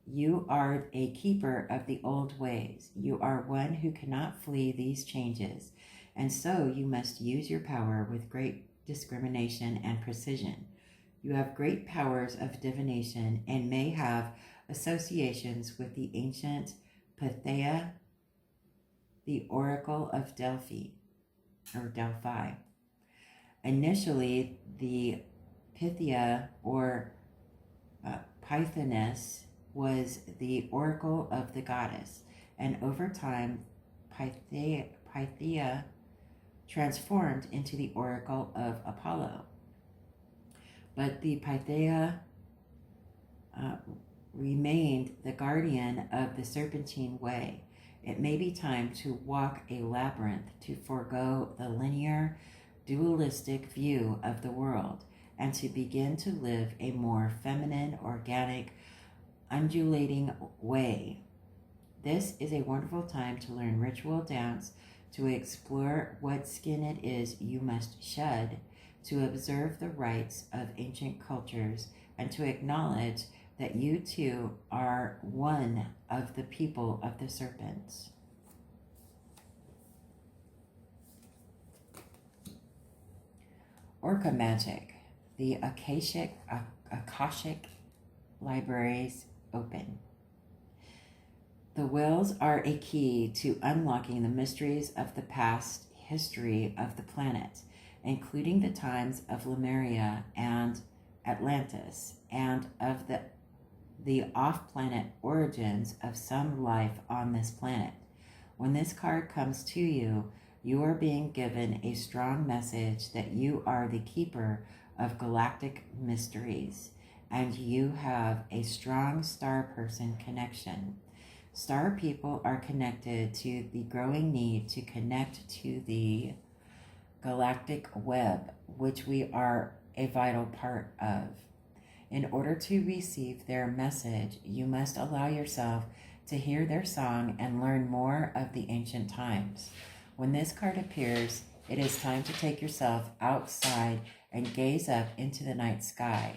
You are a keeper of the old ways. You are one who cannot flee these changes, and so you must use your power with great discrimination and precision. You have great powers of divination and may have associations with the ancient Pythia, the Oracle of Delphi. Initially, the Pythia or Pythoness was the oracle of the goddess, and over time, Pythia transformed into the oracle of Apollo. But the Pythia remained the guardian of the serpentine way. It may be time to walk a labyrinth, to forego the linear, dualistic view of the world, and to begin to live a more feminine, organic, undulating way. This is a wonderful time to learn ritual dance, to explore what skin it is you must shed, to observe the rites of ancient cultures, and to acknowledge that you too are one of the people of the serpents. Orca Magic, the Akashic Libraries open. The wells are a key to unlocking the mysteries of the past history of the planet, including the times of Lemuria and Atlantis, and of the off-planet origins of some life on this planet. When this card comes to you, you are being given a strong message that you are the keeper of galactic mysteries, and you have a strong star person connection. Star people are connected to the growing need to connect to the galactic web, which we are a vital part of. In order to receive their message, you must allow yourself to hear their song and learn more of the ancient times. When this card appears, it is time to take yourself outside and gaze up into the night sky.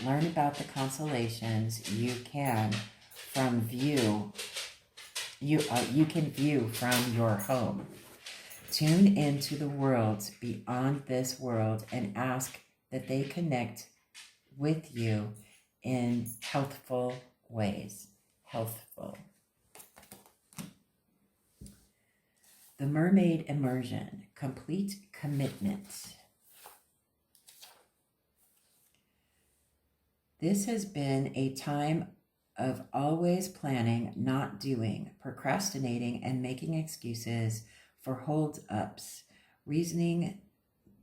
Learn about the constellations you can view from your home. Tune into the worlds beyond this world and ask that they connect with you in healthful ways. The Mermaid Immersion, complete commitment. This has been a time of always planning, not doing, procrastinating, and making excuses for hold-ups, reasoning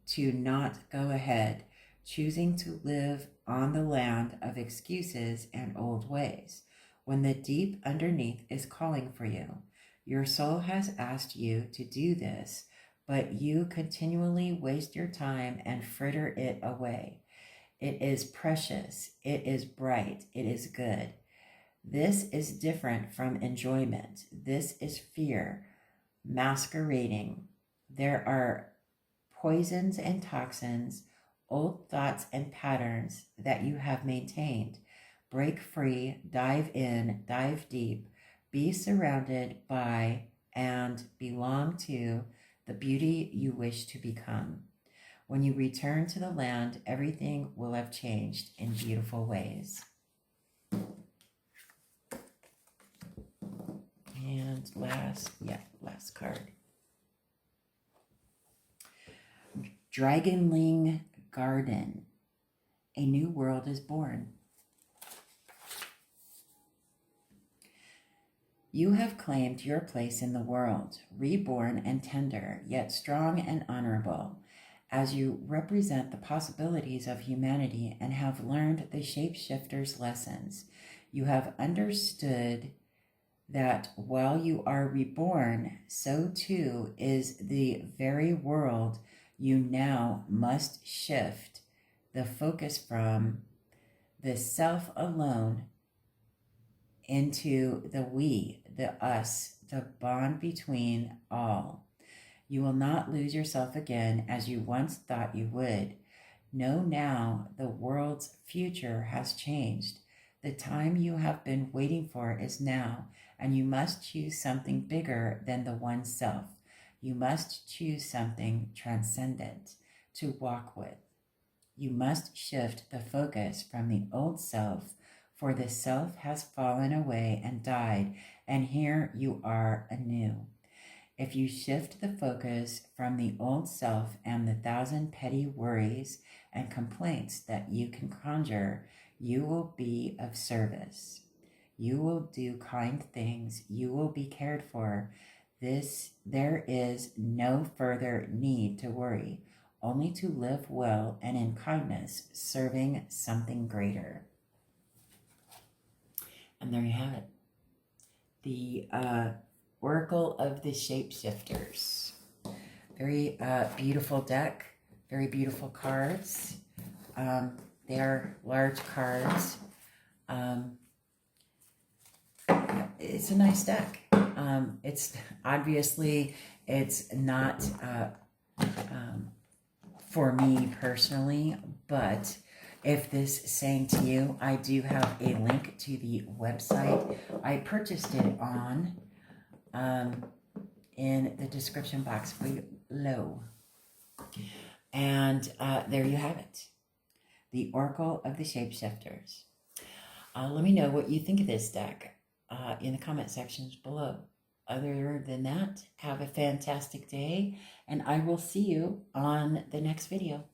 to not go ahead, choosing to live on the land of excuses and old ways, when the deep underneath is calling for you. Your soul has asked you to do this, but you continually waste your time and fritter it away. It is precious, it is bright, it is good. This is different from enjoyment. This is fear masquerading. There are poisons and toxins, old thoughts and patterns that you have maintained. Break free, dive in, dive deep, be surrounded by and belong to the beauty you wish to become. When you return to the land, everything will have changed in beautiful ways. And last card. Dragonling Garden. A new world is born. You have claimed your place in the world, reborn and tender, yet strong and honorable, as you represent the possibilities of humanity and have learned the Shapeshifters' lessons. You have understood that while you are reborn, so too is the very world you now must shift the focus from the self alone into the we, the us, the bond between all. You will not lose yourself again as you once thought you would. Know now the world's future has changed. The time you have been waiting for is now, and you must choose something bigger than the one self. You must choose something transcendent to walk with. You must shift the focus from the old self, for the self has fallen away and died, and here you are anew. If you shift the focus from the old self and the thousand petty worries and complaints that you can conjure, you will be of service. You will do kind things. You will be cared for. There is no further need to worry, only to live well and in kindness, serving something greater. And there you have it. The Oracle of the Shapeshifters. Very beautiful deck. Very beautiful cards. They are large cards. It's a nice deck. It's obviously, it's not for me personally, but if this sang to you, I do have a link to the website. I purchased it on in the description box below. And there you have it. The Oracle of the Shapeshifters. Let me know what you think of this deck in the comment sections below. Other than that, have a fantastic day, and I will see you on the next video.